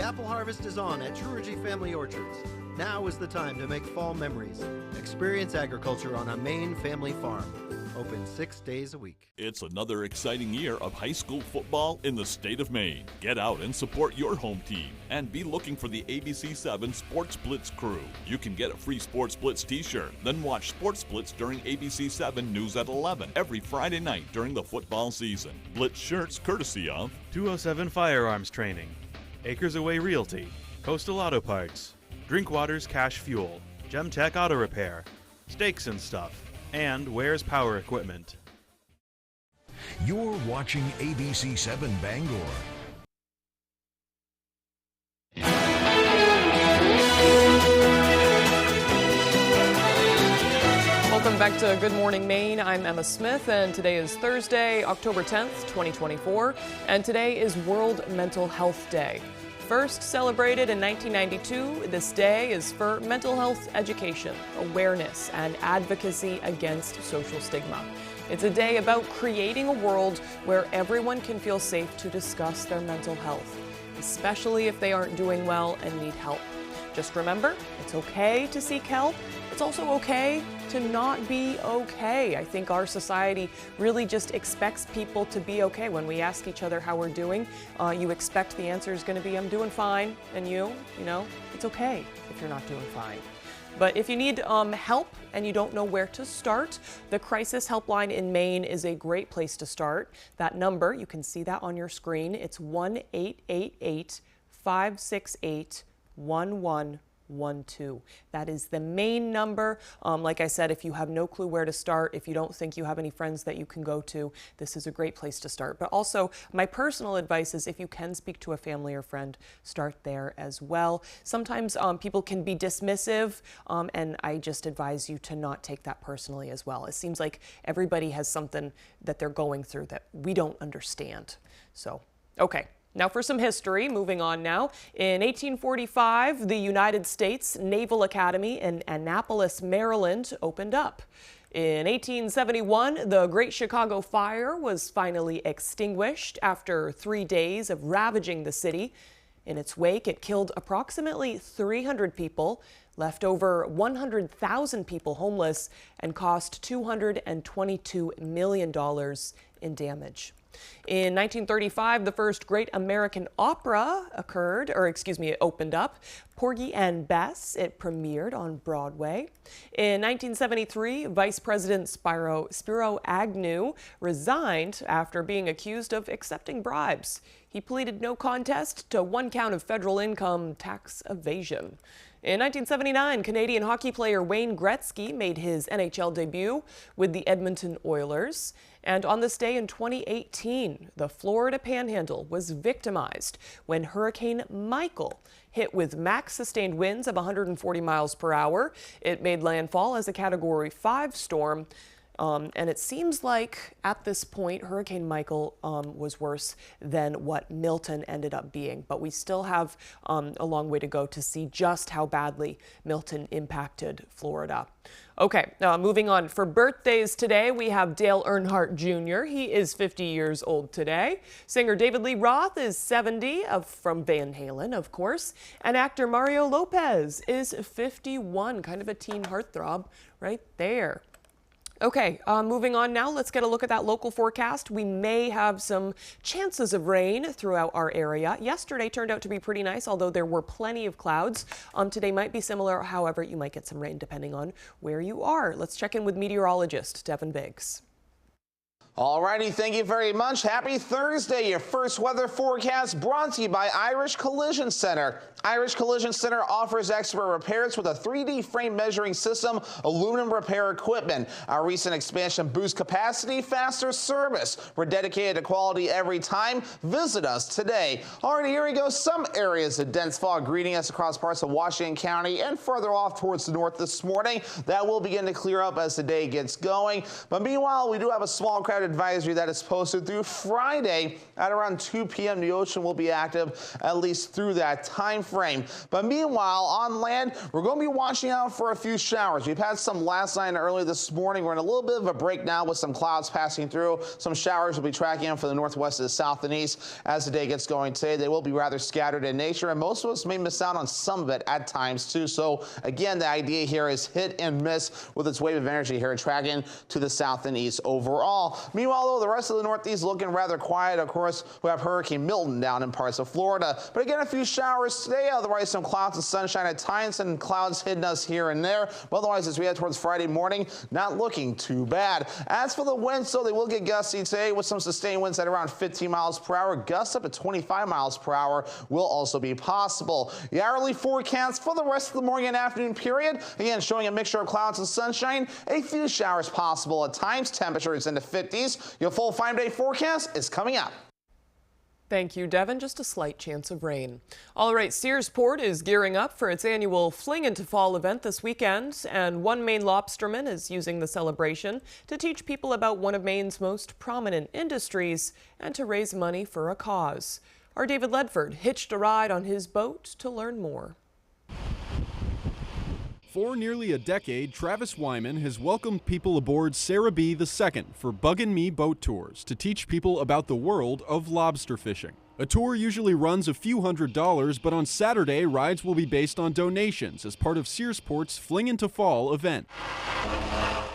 Apple harvest is on at Truergy Family Orchards. Now is the time to make fall memories. Experience agriculture on a Maine family farm. Open 6 days a week. It's another exciting year of high school football in the state of Maine. Get out and support your home team and be looking for the ABC 7 Sports Blitz crew. You can get a free Sports Blitz t-shirt, then watch Sports Blitz during ABC 7 News at 11 every Friday night during the football season. Blitz shirts courtesy of 207 Firearms Training, Acres Away Realty, Coastal Auto Parts, Drinkwaters Cash Fuel, Gemtech Auto Repair, steaks and stuff, and wears power equipment. You're watching ABC 7 Bangor. Welcome back to Good Morning Maine. I'm Emma Smith, and today is Thursday, October 10th, 2024, and today is World Mental Health Day. First celebrated in 1992, this day is for mental health education, awareness, and advocacy against social stigma. It's a day about creating a world where everyone can feel safe to discuss their mental health, especially if they aren't doing well and need help. Just remember, it's okay to seek help. It's also okay to not be okay. I think our society really just expects people to be okay. When we ask each other how we're doing, you expect the answer is going to be, I'm doing fine. And you know, it's okay if you're not doing fine. But if you need help and you don't know where to start, the Crisis Helpline in Maine is a great place to start. That number, you can see that on your screen. It's 1-888-568-1112. That is the main number. Like I said, if you have no clue where to start, if you don't think you have any friends that you can go to, this is a great place to start. But also, my personal advice is if you can speak to a family or friend, start there as well. Sometimes people can be dismissive, and I just advise you to not take that personally as well. It seems like everybody has something that they're going through that we don't understand. So, okay. Now for some history, moving on now. In 1845, the United States Naval Academy in Annapolis, Maryland opened up. In 1871, the Great Chicago Fire was finally extinguished after 3 days of ravaging the city. In its wake, it killed approximately 300 people, left over 100,000 people homeless, and cost $222 million in damage. In 1935, the first Great American Opera it opened up. Porgy and Bess, it premiered on Broadway. In 1973, Vice President Spiro Agnew resigned after being accused of accepting bribes. He pleaded no contest to 1 count of federal income tax evasion. In 1979, Canadian hockey player Wayne Gretzky made his NHL debut with the Edmonton Oilers. And on this day in 2018, the Florida Panhandle was victimized when Hurricane Michael hit with max sustained winds of 140 miles per hour. It made landfall as a Category 5 storm. And it seems like at this point, Hurricane Michael was worse than what Milton ended up being. But we still have a long way to go to see just how badly Milton impacted Florida. Okay, moving on. For birthdays today, we have Dale Earnhardt Jr. He is 50 years old today. Singer David Lee Roth is 70, from Van Halen, of course. And actor Mario Lopez is 51, kind of a teen heartthrob right there. Okay, moving on now, let's get a look at that local forecast. We may have some chances of rain throughout our area. Yesterday turned out to be pretty nice, although there were plenty of clouds. Today might be similar, however, you might get some rain depending on where you are. Let's check in with meteorologist Devin Biggs. Alrighty, thank you very much. Happy Thursday. Your first weather forecast brought to you by Irish Collision Center. Irish Collision Center offers expert repairs with a 3D frame measuring system, aluminum repair equipment. Our recent expansion boosts capacity, faster service. We're dedicated to quality every time. Visit us today. Alright, here we go. Some areas of dense fog greeting us across parts of Washington County and further off towards the north this morning. That will begin to clear up as the day gets going. But meanwhile, we do have a small crowd advisory that is posted through Friday at around 2 p.m. The ocean will be active at least through that time frame. But meanwhile, on land, we're going to be watching out for a few showers. We've had some last night and early this morning. We're in a little bit of a break now with some clouds passing through. Some showers will be tracking in for the northwest, the south, and east as the day gets going today. They will be rather scattered in nature, and most of us may miss out on some of it at times too. So again, the idea here is hit and miss with its wave of energy here tracking to the south and east overall. Meanwhile, though, the rest of the Northeast looking rather quiet. Of course, we have Hurricane Milton down in parts of Florida. But again, a few showers today. Otherwise, some clouds and sunshine at times, and clouds hitting us here and there. But otherwise, as we head towards Friday morning, not looking too bad. As for the winds, though, they will get gusty today with some sustained winds at around 15 miles per hour. Gusts up to 25 miles per hour will also be possible. The hourly forecast for the rest of the morning and afternoon period, again, showing a mixture of clouds and sunshine. A few showers possible at times. Temperatures in the 50s. Your full 5-day forecast is coming up. Thank you, Devin. Just a slight chance of rain. All right, Searsport is gearing up for its annual Fling into Fall event this weekend, and one Maine lobsterman is using the celebration to teach people about one of Maine's most prominent industries and to raise money for a cause. Our David Ledford hitched a ride on his boat to learn more. For nearly a decade, Travis Wyman has welcomed people aboard Sarah B. II for Bug and Me boat tours to teach people about the world of lobster fishing. A tour usually runs a few $100s, but on Saturday, rides will be based on donations as part of Searsport's Fling into Fall event.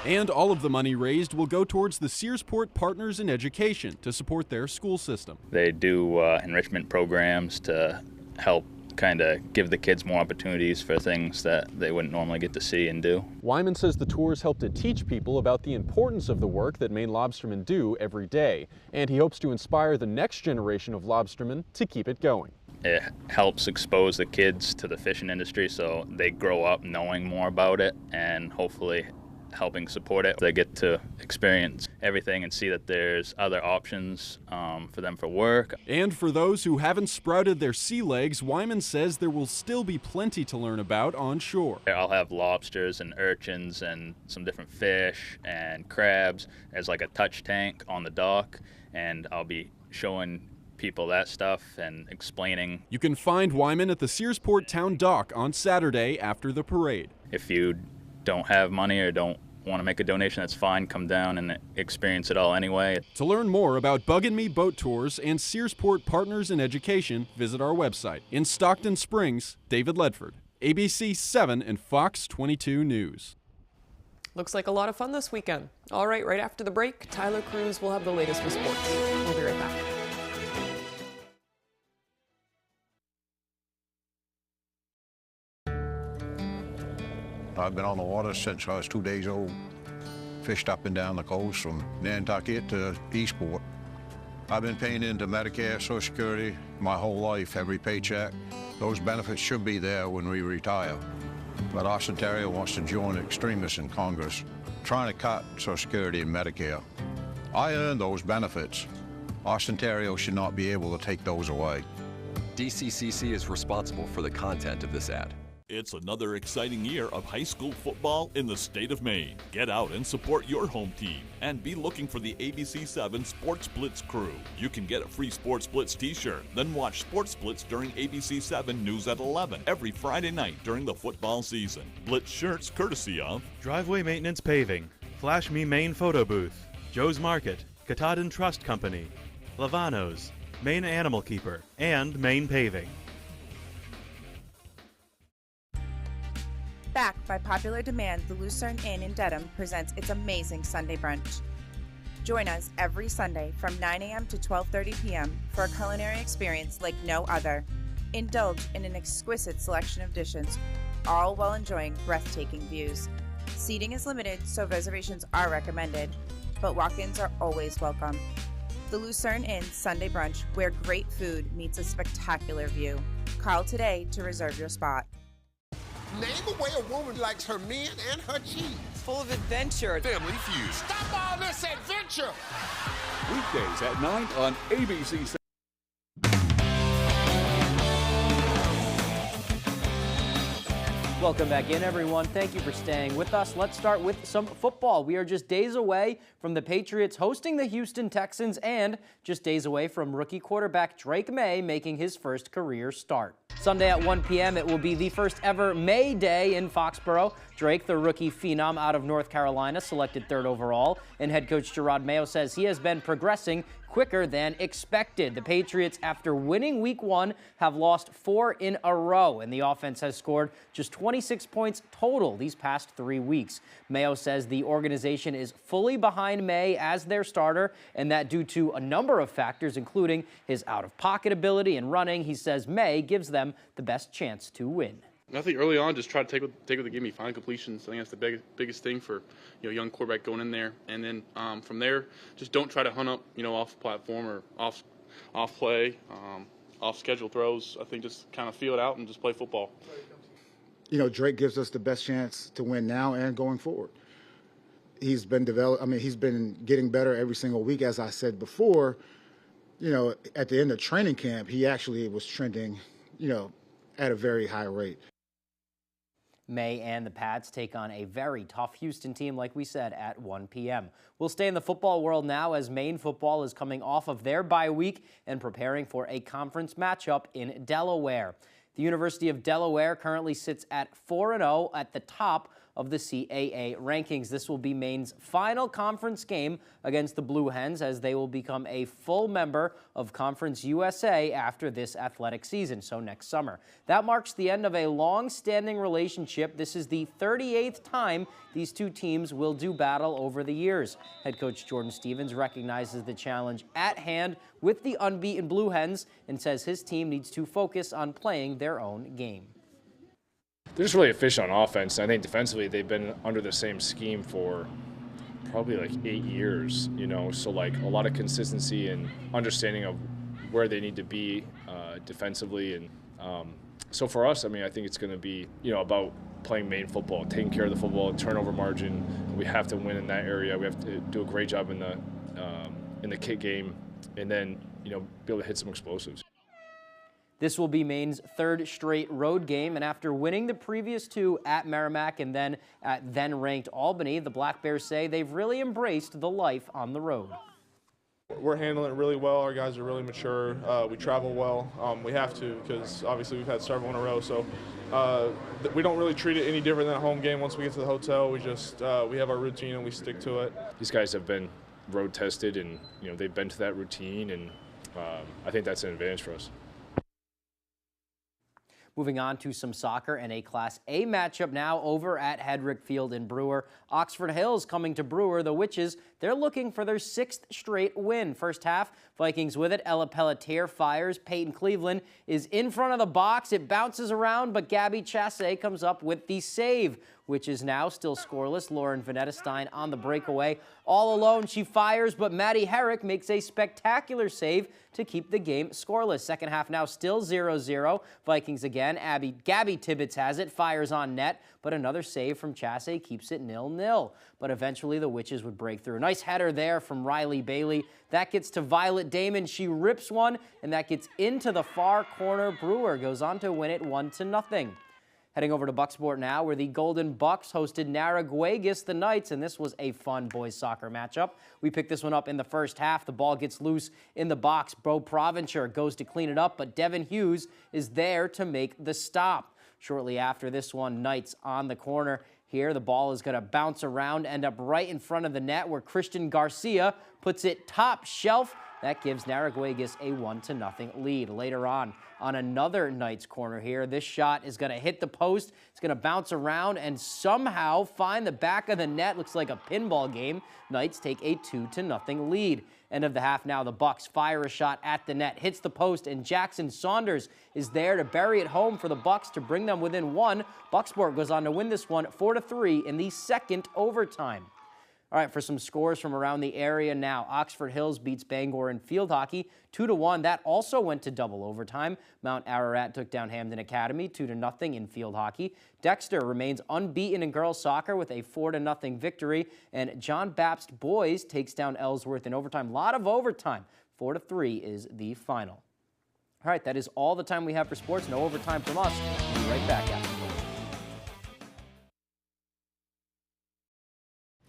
And all of the money raised will go towards the Searsport Partners in Education to support their school system. They do enrichment programs to help kind of give the kids more opportunities for things that they wouldn't normally get to see and do. Wyman says the tours help to teach people about the importance of the work that Maine lobstermen do every day, and he hopes to inspire the next generation of lobstermen to keep it going. It helps expose the kids to the fishing industry so they grow up knowing more about it and hopefully helping support it. They get to experience everything and see that there's other options for them for work. And for those who haven't sprouted their sea legs, Wyman says there will still be plenty to learn about on shore. I'll have lobsters and urchins and some different fish and crabs as like a touch tank on the dock, and I'll be showing people that stuff and explaining. You can find Wyman at the Searsport Town Dock on Saturday after the parade. If you don't have money or don't want to make a donation, that's fine. Come down and experience it all anyway. To learn more about Bug and Me boat tours and Searsport Partners in Education, visit our website. In Stockton Springs, David Ledford, ABC 7 and Fox 22 News. Looks like a lot of fun this weekend. All right, right after the break, Tyler Cruz will have the latest with sports. We'll be right back. I've been on the water since I was 2 days old. Fished up and down the coast from Nantucket to Eastport. I've been paying into Medicare, Social Security my whole life, every paycheck. Those benefits should be there when we retire. But Ontario wants to join extremists in Congress, trying to cut Social Security and Medicare. I earned those benefits. Ontario should not be able to take those away. DCCC is responsible for the content of this ad. It's another exciting year of high school football in the state of Maine. Get out and support your home team and be looking for the ABC7 Sports Blitz crew. You can get a free Sports Blitz t-shirt, then watch Sports Blitz during ABC7 News at 11 every Friday night during the football season. Blitz shirts courtesy of Driveway Maintenance Paving, Flash Me Maine Photo Booth, Joe's Market, Katahdin Trust Company, Lavano's, Maine Animal Keeper, and Maine Paving. Backed by popular demand, the Lucerne Inn in Dedham presents its amazing Sunday brunch. Join us every Sunday from 9 a.m. to 12:30 p.m. for a culinary experience like no other. Indulge in an exquisite selection of dishes, all while enjoying breathtaking views. Seating is limited, so reservations are recommended, but walk-ins are always welcome. The Lucerne Inn Sunday brunch, where great food meets a spectacular view. Call today to reserve your spot. Name a way a woman likes her men and her cheese. Full of adventure. Family Feud. Stop all this adventure. Weekdays at 9 on ABC. Welcome back in, everyone. Thank you for staying with us. Let's start with some football. We are just days away from the Patriots hosting the Houston Texans and just days away from rookie quarterback Drake May making his first career start. Sunday at 1 p.m., it will be the first ever May Day in Foxborough. Drake, the rookie phenom out of North Carolina, selected 3rd overall, and head coach Gerard Mayo says he has been progressing quicker than expected. The Patriots, after winning Week 1, have lost 4 in a row, and the offense has scored just 20 26 points total these past 3 weeks. Mayo says the organization is fully behind May as their starter, and that due to a number of factors, including his out-of-pocket ability and running, he says May gives them the best chance to win. I think early on, just try to take what they give me, find completions. I think that's the biggest thing for young quarterback going in there. And then from there, just don't try to hunt up off platform or off play, off schedule throws. I think just kind of feel it out and just play football. Drake gives us the best chance to win now and going forward. He's been he's been getting better every single week, as I said before. At the end of training camp, he actually was trending, at a very high rate. May and the Pats take on a very tough Houston team, like we said, at 1 p.m. We'll stay in the football world now as Maine football is coming off of their bye week and preparing for a conference matchup in Delaware. The University of Delaware currently sits at 4-0 at the top of the CAA rankings. This will be Maine's final conference game against the Blue Hens, as they will become a full member of Conference USA after this athletic season, so next summer. That marks the end of a long-standing relationship. This is the 38th time these two teams will do battle over the years. Head coach Jordan Stevens recognizes the challenge at hand with the unbeaten Blue Hens and says his team needs to focus on playing their own game. They're just really efficient on offense. I think defensively they've been under the same scheme for probably like 8 years, so like a lot of consistency and understanding of where they need to be defensively. And so for us, I think it's going to be, about playing Maine football, taking care of the football, turnover margin. We have to win in that area. We have to do a great job in the kick game, and then, be able to hit some explosives. This will be Maine's third straight road game, and after winning the previous two at Merrimack and then at then-ranked Albany, the Black Bears say they've really embraced the life on the road. We're handling it really well. Our guys are really mature. We travel well. We have to, because obviously we've had several in a row. So we don't really treat it any different than a home game. Once we get to the hotel, we just we have our routine and we stick to it. These guys have been road tested, and they've been to that routine, and I think that's an advantage for us. Moving on to some soccer and a Class A matchup now over at Hedrick Field in Brewer. Oxford Hills coming to Brewer. The Witches, they're looking for their 6th straight win. First half, Vikings with it. Ella Pelletier fires. Peyton Cleveland is in front of the box. It bounces around, but Gabby Chasse comes up with the save, which is now still scoreless. Lauren Venetestein on the breakaway. All alone, she fires, but Maddie Herrick makes a spectacular save to keep the game scoreless. Second half now still 0-0. Vikings again. Gabby Tibbetts has it, fires on net, but another save from Chasse keeps it 0-0. But eventually the Witches would break through. Nice header there from Riley Bailey. That gets to Violet Damon. She rips one, and that gets into the far corner. Brewer goes on to win it 1-0. Heading over to Bucksport now, where the Golden Bucks hosted Narraguagus the Knights, and this was a fun boys soccer matchup. We picked this one up in the first half. The ball gets loose in the box. Bo Provencher goes to clean it up, but Devin Hughes is there to make the stop. Shortly after this one, Knights on the corner. Here, the ball is going to bounce around, end up right in front of the net, where Christian Garcia puts it top shelf. That gives Narraguagus a 1-0 lead. Later on another Knights corner here, this shot is going to hit the post. It's going to bounce around and somehow find the back of the net. Looks like a pinball game. Knights take a 2-0 lead. End of the half now, the Bucks fire a shot at the net, hits the post, and Jackson Saunders is there to bury it home for the Bucks to bring them within one. Bucksport goes on to win this one 4-3 in the second overtime. All right, for some scores from around the area now. Oxford Hills beats Bangor in field hockey 2-1. That also went to double overtime. Mount Ararat took down Hamden Academy 2-0 in field hockey. Dexter remains unbeaten in girls soccer with a 4-0 victory. And John Baptist boys takes down Ellsworth in overtime. A lot of overtime. 4-3 is the final. All right, that is all the time we have for sports. No overtime from us. We'll be right back after.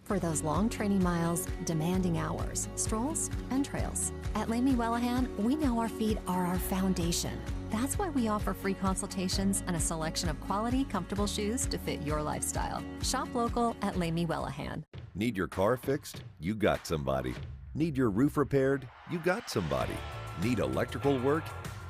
For those long training miles, demanding hours, strolls, and trails. At Lamy Wellahan, we know our feet are our foundation. That's why we offer free consultations and a selection of quality, comfortable shoes to fit your lifestyle. Shop local at Lamy Wellahan. Need your car fixed? You got somebody. Need your roof repaired? You got somebody. Need electrical work?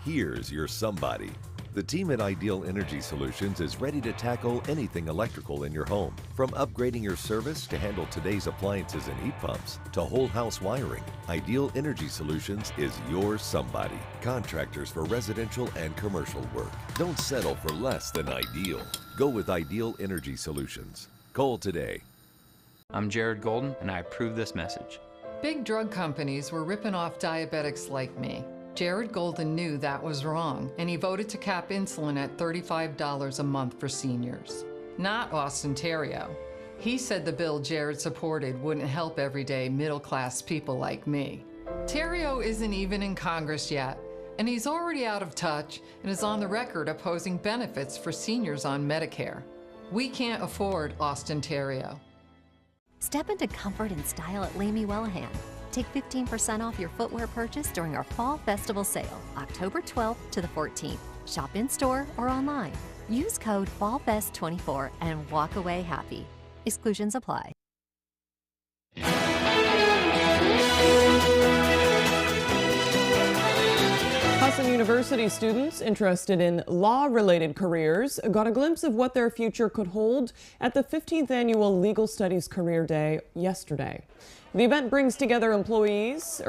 Here's your somebody. The team at Ideal Energy Solutions is ready to tackle anything electrical in your home. From upgrading your service to handle today's appliances and heat pumps to whole house wiring, Ideal Energy Solutions is your somebody. Contractors for residential and commercial work. Don't settle for less than ideal. Go with Ideal Energy Solutions. Call today. I'm Jared Golden, and I approve this message. Big drug companies were ripping off diabetics like me. Jared Golden knew that was wrong, and he voted to cap insulin at $35 a month for seniors. Not Austin Theriault. He said the bill Jared supported wouldn't help everyday middle-class people like me. Theriault isn't even in Congress yet, and he's already out of touch and is on the record opposing benefits for seniors on Medicare. We can't afford Austin Theriault. Step into comfort and style at WVII. Take 15% off your footwear purchase during our Fall Festival sale, October 12th to the 14th. Shop in-store or online. Use code FALLFEST24 and walk away happy. Exclusions apply. Husson University students interested in law-related careers got a glimpse of what their future could hold at the 15th Annual Legal Studies Career Day yesterday. The event brings together employers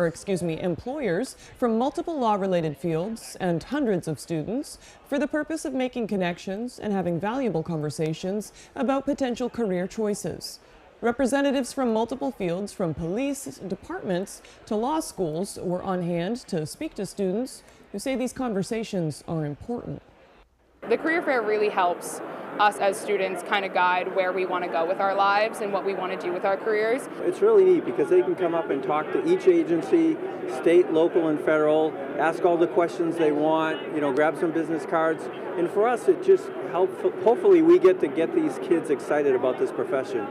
from multiple law-related fields and hundreds of students for the purpose of making connections and having valuable conversations about potential career choices. Representatives from multiple fields, from police departments to law schools, were on hand to speak to students who say these conversations are important. The career fair really helps us as students kind of guide where we want to go with our lives and what we want to do with our careers. It's really neat because they can come up and talk to each agency, state, local, and federal, ask all the questions they want, grab some business cards. And for us, it just helps. Hopefully we get to get these kids excited about this profession.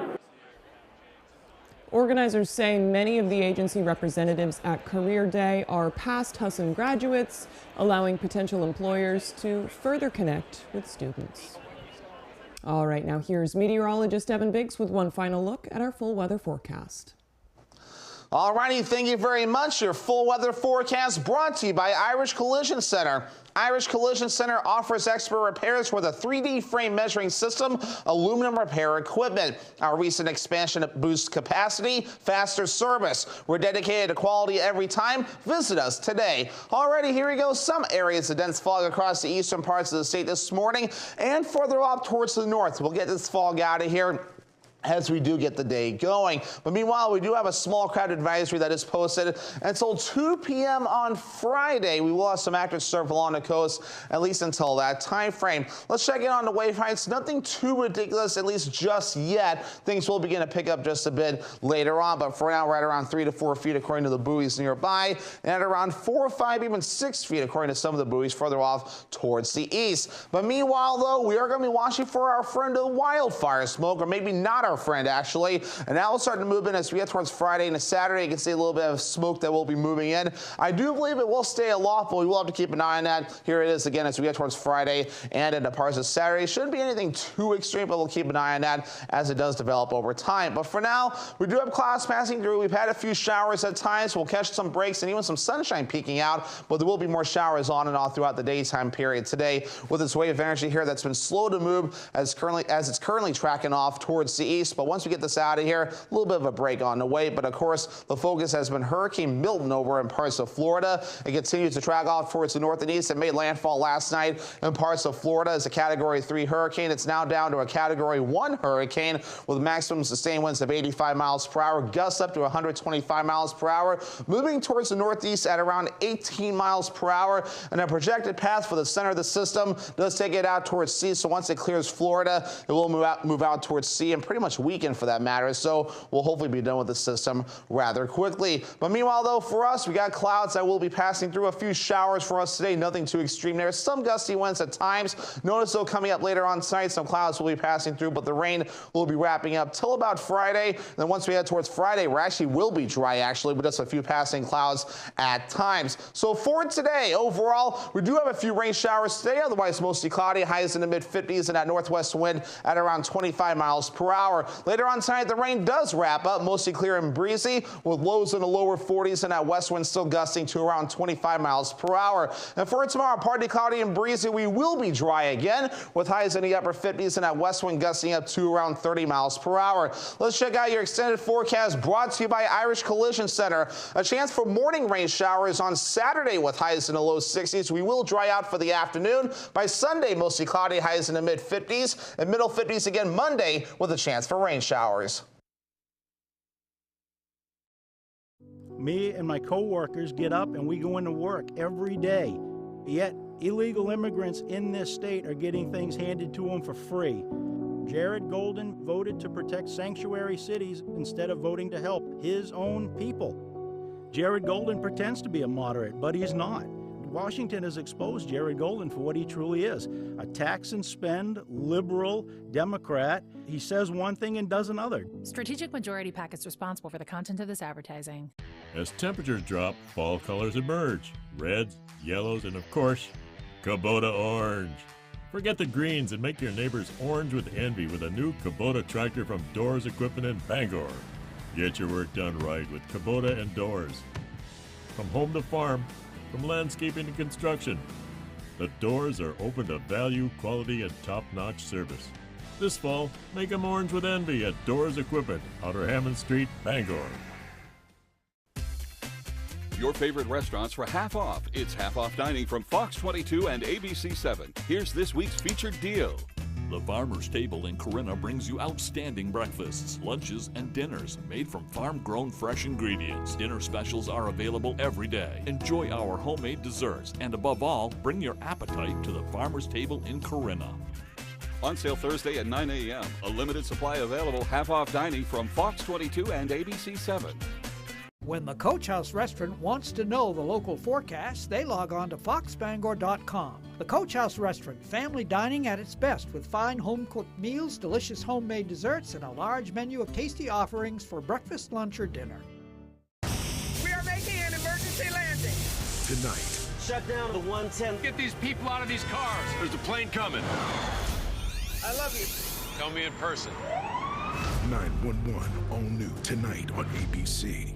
Organizers say many of the agency representatives at Career Day are past Husson graduates, allowing potential employers to further connect with students. All right, now here's meteorologist Evan Biggs with one final look at our full weather forecast. All righty, thank you very much. Your full weather forecast brought to you by Irish Collision Center. Irish Collision Center offers expert repairs with a 3D frame measuring system, aluminum repair equipment. Our recent expansion boosts capacity, faster service. We're dedicated to quality every time. Visit us today. Alrighty, here we go. Some areas of dense fog across the eastern parts of the state this morning and further up towards the north. We'll get this fog out of here as we do get the day going. But meanwhile, we do have a small crowd advisory that is posted until 2 p.m. on Friday. We will have some active surf along the coast, at least until that time frame. Let's check in on the wave heights. Nothing too ridiculous, at least just yet. Things will begin to pick up just a bit later on, but for now, we're at around 3 to 4 feet according to the buoys nearby, and at around 4 or 5, even 6 feet according to some of the buoys further off towards the east. But meanwhile, though, we are going to be watching for our friend of wildfire smoke, or maybe not our friend, actually. And now we'll start to move in as we get towards Friday and Saturday. You can see a little bit of smoke that will be moving in. I do believe it will stay aloft, but we will have to keep an eye on that. Here it is again as we get towards Friday and into parts of Saturday. Shouldn't be anything too extreme, but we'll keep an eye on that as it does develop over time. But for now, we do have clouds passing through. We've had a few showers at times. We'll catch some breaks and even some sunshine peeking out, but there will be more showers on and off throughout the daytime period today with this wave of energy here that's been slow to move as it's currently tracking off towards the east. But once we get this out of here, a little bit of a break on the way. But of course, the focus has been Hurricane Milton over in parts of Florida. It continues to track off towards the north and east. It made landfall last night in parts of Florida as a Category 3 hurricane. It's now down to a Category 1 hurricane with maximum sustained winds of 85 miles per hour, gusts up to 125 miles per hour, moving towards the northeast at around 18 miles per hour. And a projected path for the center of the system does take it out towards sea. So once it clears Florida, it will move out towards sea and pretty much weaken for that matter. So we'll hopefully be done with the system rather quickly. But meanwhile, though, for us, we got clouds that will be passing through. A few showers for us today. Nothing too extreme there. Some gusty winds at times. Notice, though, coming up later on tonight, some clouds will be passing through, but the rain will be wrapping up till about Friday. And then once we head towards Friday, we actually will be dry, actually, with just a few passing clouds at times. So for today, overall, we do have a few rain showers today. Otherwise, mostly cloudy. Highs in the mid-50s and that northwest wind at around 25 miles per hour. hour. Later on tonight, the rain does wrap up, mostly clear and breezy, with lows in the lower 40s and that west wind still gusting to around 25 miles per hour. And for tomorrow, partly cloudy and breezy, we will be dry again, with highs in the upper 50s and that west wind gusting up to around 30 miles per hour. Let's check out your extended forecast brought to you by Irish Collision Center. A chance for morning rain showers on Saturday with highs in the low 60s. We will dry out for the afternoon. By Sunday, mostly cloudy, highs in the mid 50s and middle 50s again Monday with a chance for rain showers. Me and my co-workers get up and we go into work every day. Yet illegal immigrants in this state are getting things handed to them for free. Jared Golden voted to protect sanctuary cities instead of voting to help his own people. Jared Golden pretends to be a moderate, but he's not. Washington has exposed Jared Golden for what he truly is, a tax and spend, liberal, Democrat. He says one thing and does another. Strategic Majority PAC is responsible for the content of this advertising. As temperatures drop, fall colors emerge. Reds, yellows, and of course, Kubota Orange. Forget the greens and make your neighbors orange with envy with a new Kubota tractor from Doors Equipment in Bangor. Get your work done right with Kubota and Doors. From home to farm, from landscaping to construction, the Doors are open to value, quality, and top-notch service. This fall, make them orange with envy at Doors Equipment, Outer Hammond Street, Bangor. Your favorite restaurants for half off. It's half off dining from Fox 22 and ABC 7. Here's this week's featured deal. The Farmer's Table in Corinna brings you outstanding breakfasts, lunches, and dinners made from farm-grown fresh ingredients. Dinner specials are available every day. Enjoy our homemade desserts, and above all, bring your appetite to the Farmer's Table in Corinna. On sale Thursday at 9 a.m. A limited supply available half off dining from Fox 22 and ABC 7. When the Coach House Restaurant wants to know the local forecast, they log on to foxbangor.com. The Coach House Restaurant, family dining at its best with fine home-cooked meals, delicious homemade desserts, and a large menu of tasty offerings for breakfast, lunch, or dinner. We are making an emergency landing. Tonight. Shut down the 110. Get these people out of these cars. There's a plane coming. I love you. Tell me in person. 911, all new tonight on ABC.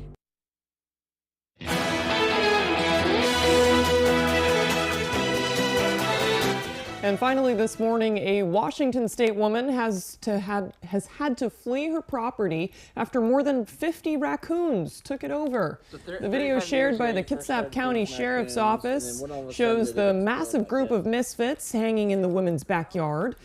And finally this morning, a Washington state woman has had to flee her property after more than 50 raccoons took it over. The video shared by the Kitsap County Sheriff's Office shows the massive group of misfits hanging in the woman's backyard.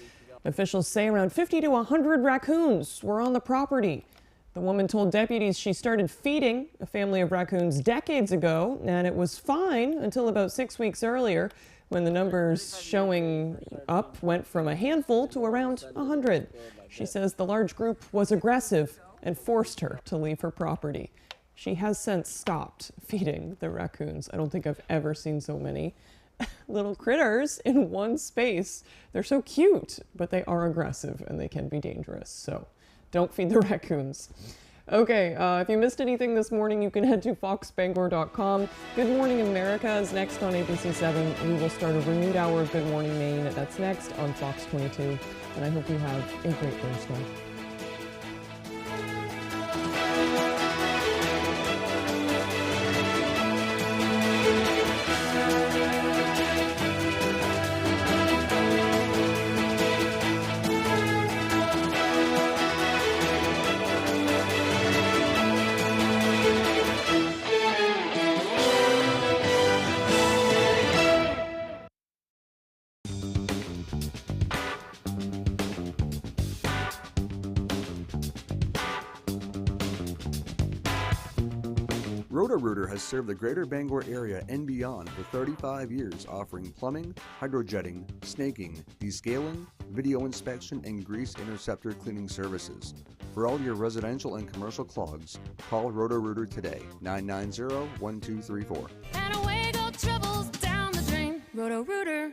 Officials say around 50 to 100 raccoons were on the property. The woman told deputies she started feeding a family of raccoons decades ago, and it was fine until about 6 weeks earlier, when the numbers showing up went from a handful to around 100. She says the large group was aggressive and forced her to leave her property. She has since stopped feeding the raccoons. I don't think I've ever seen so many little critters in one space. They're so cute, but they are aggressive and they can be dangerous. So don't feed the raccoons. Okay, if you missed anything this morning, you can head to foxbangor.com. Good Morning America is next on ABC 7. We will start a renewed hour of Good Morning Maine. That's next on Fox 22. And I hope you have a great Thursday. Roto-Rooter has served the greater Bangor area and beyond for 35 years, offering plumbing, hydrojetting, snaking, descaling, video inspection, and grease interceptor cleaning services. For all your residential and commercial clogs, call Roto-Rooter today, 990-1234. And away go troubles down the drain. Roto-Rooter.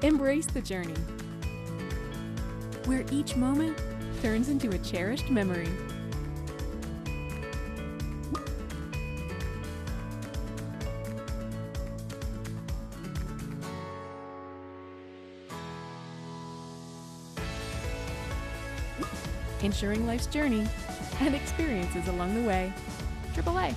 Embrace the journey, where each moment turns into a cherished memory. ensuring life's journey and experiences along the way. AAA,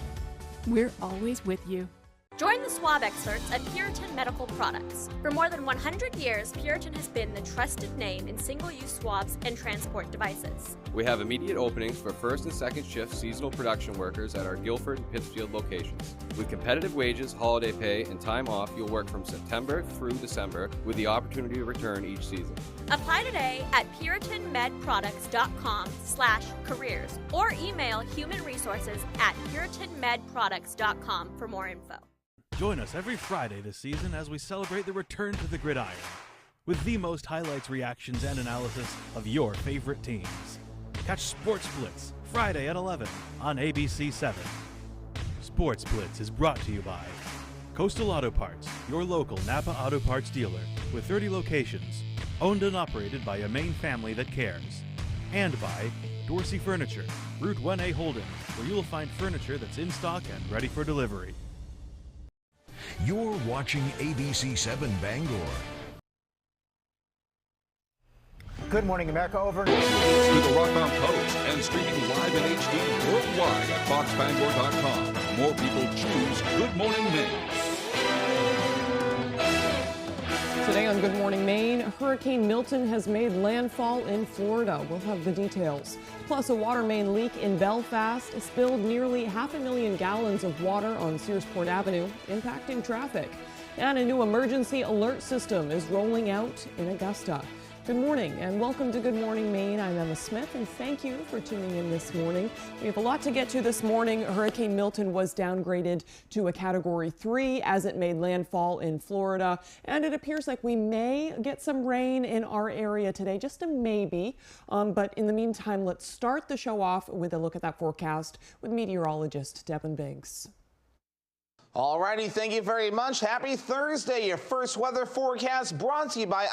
we're always with you. Join the swab experts at Puritan Medical Products. For more than 100 years, Puritan has been the trusted name in single-use swabs and transport devices. We have immediate openings for first and second shift seasonal production workers at our Guilford and Pittsfield locations. With competitive wages, holiday pay, and time off, you'll work from September through December with the opportunity to return each season. Apply today at puritanmedproducts.com/careers or email human resources at puritanmedproducts.com for more info. Join us every Friday this season as we celebrate the return to the gridiron with the most highlights, reactions, and analysis of your favorite teams. Catch Sports Blitz Friday at 11 on ABC 7. Sports Blitz is brought to you by Coastal Auto Parts, your local Napa Auto Parts dealer with 30 locations, owned and operated by a Maine family that cares. And by Dorsey Furniture, Route 1A Holden, where you'll find furniture that's in stock and ready for delivery. You're watching ABC 7 Bangor. Good morning, America. Over through the Rock Mountain Coast and streaming live in HD worldwide at foxbangor.com. More people choose Good Morning Maine. Today on Good Morning Maine, Hurricane Milton has made landfall in Florida. We'll have the details. Plus, a water main leak in Belfast spilled nearly 500,000 gallons of water on Searsport Avenue, impacting traffic. And a new emergency alert system is rolling out in Augusta. Good morning and welcome to Good Morning Maine. I'm Emma Smith and thank you for tuning in this morning. We have a lot to get to this morning. Hurricane Milton was downgraded to a Category 3 as it made landfall in Florida. And it appears like we may get some rain in our area today, just a maybe. But in the meantime, let's start the show off with a look at that forecast with meteorologist Devin Biggs. All righty, thank you very much. Happy Thursday. Your first weather forecast brought to you by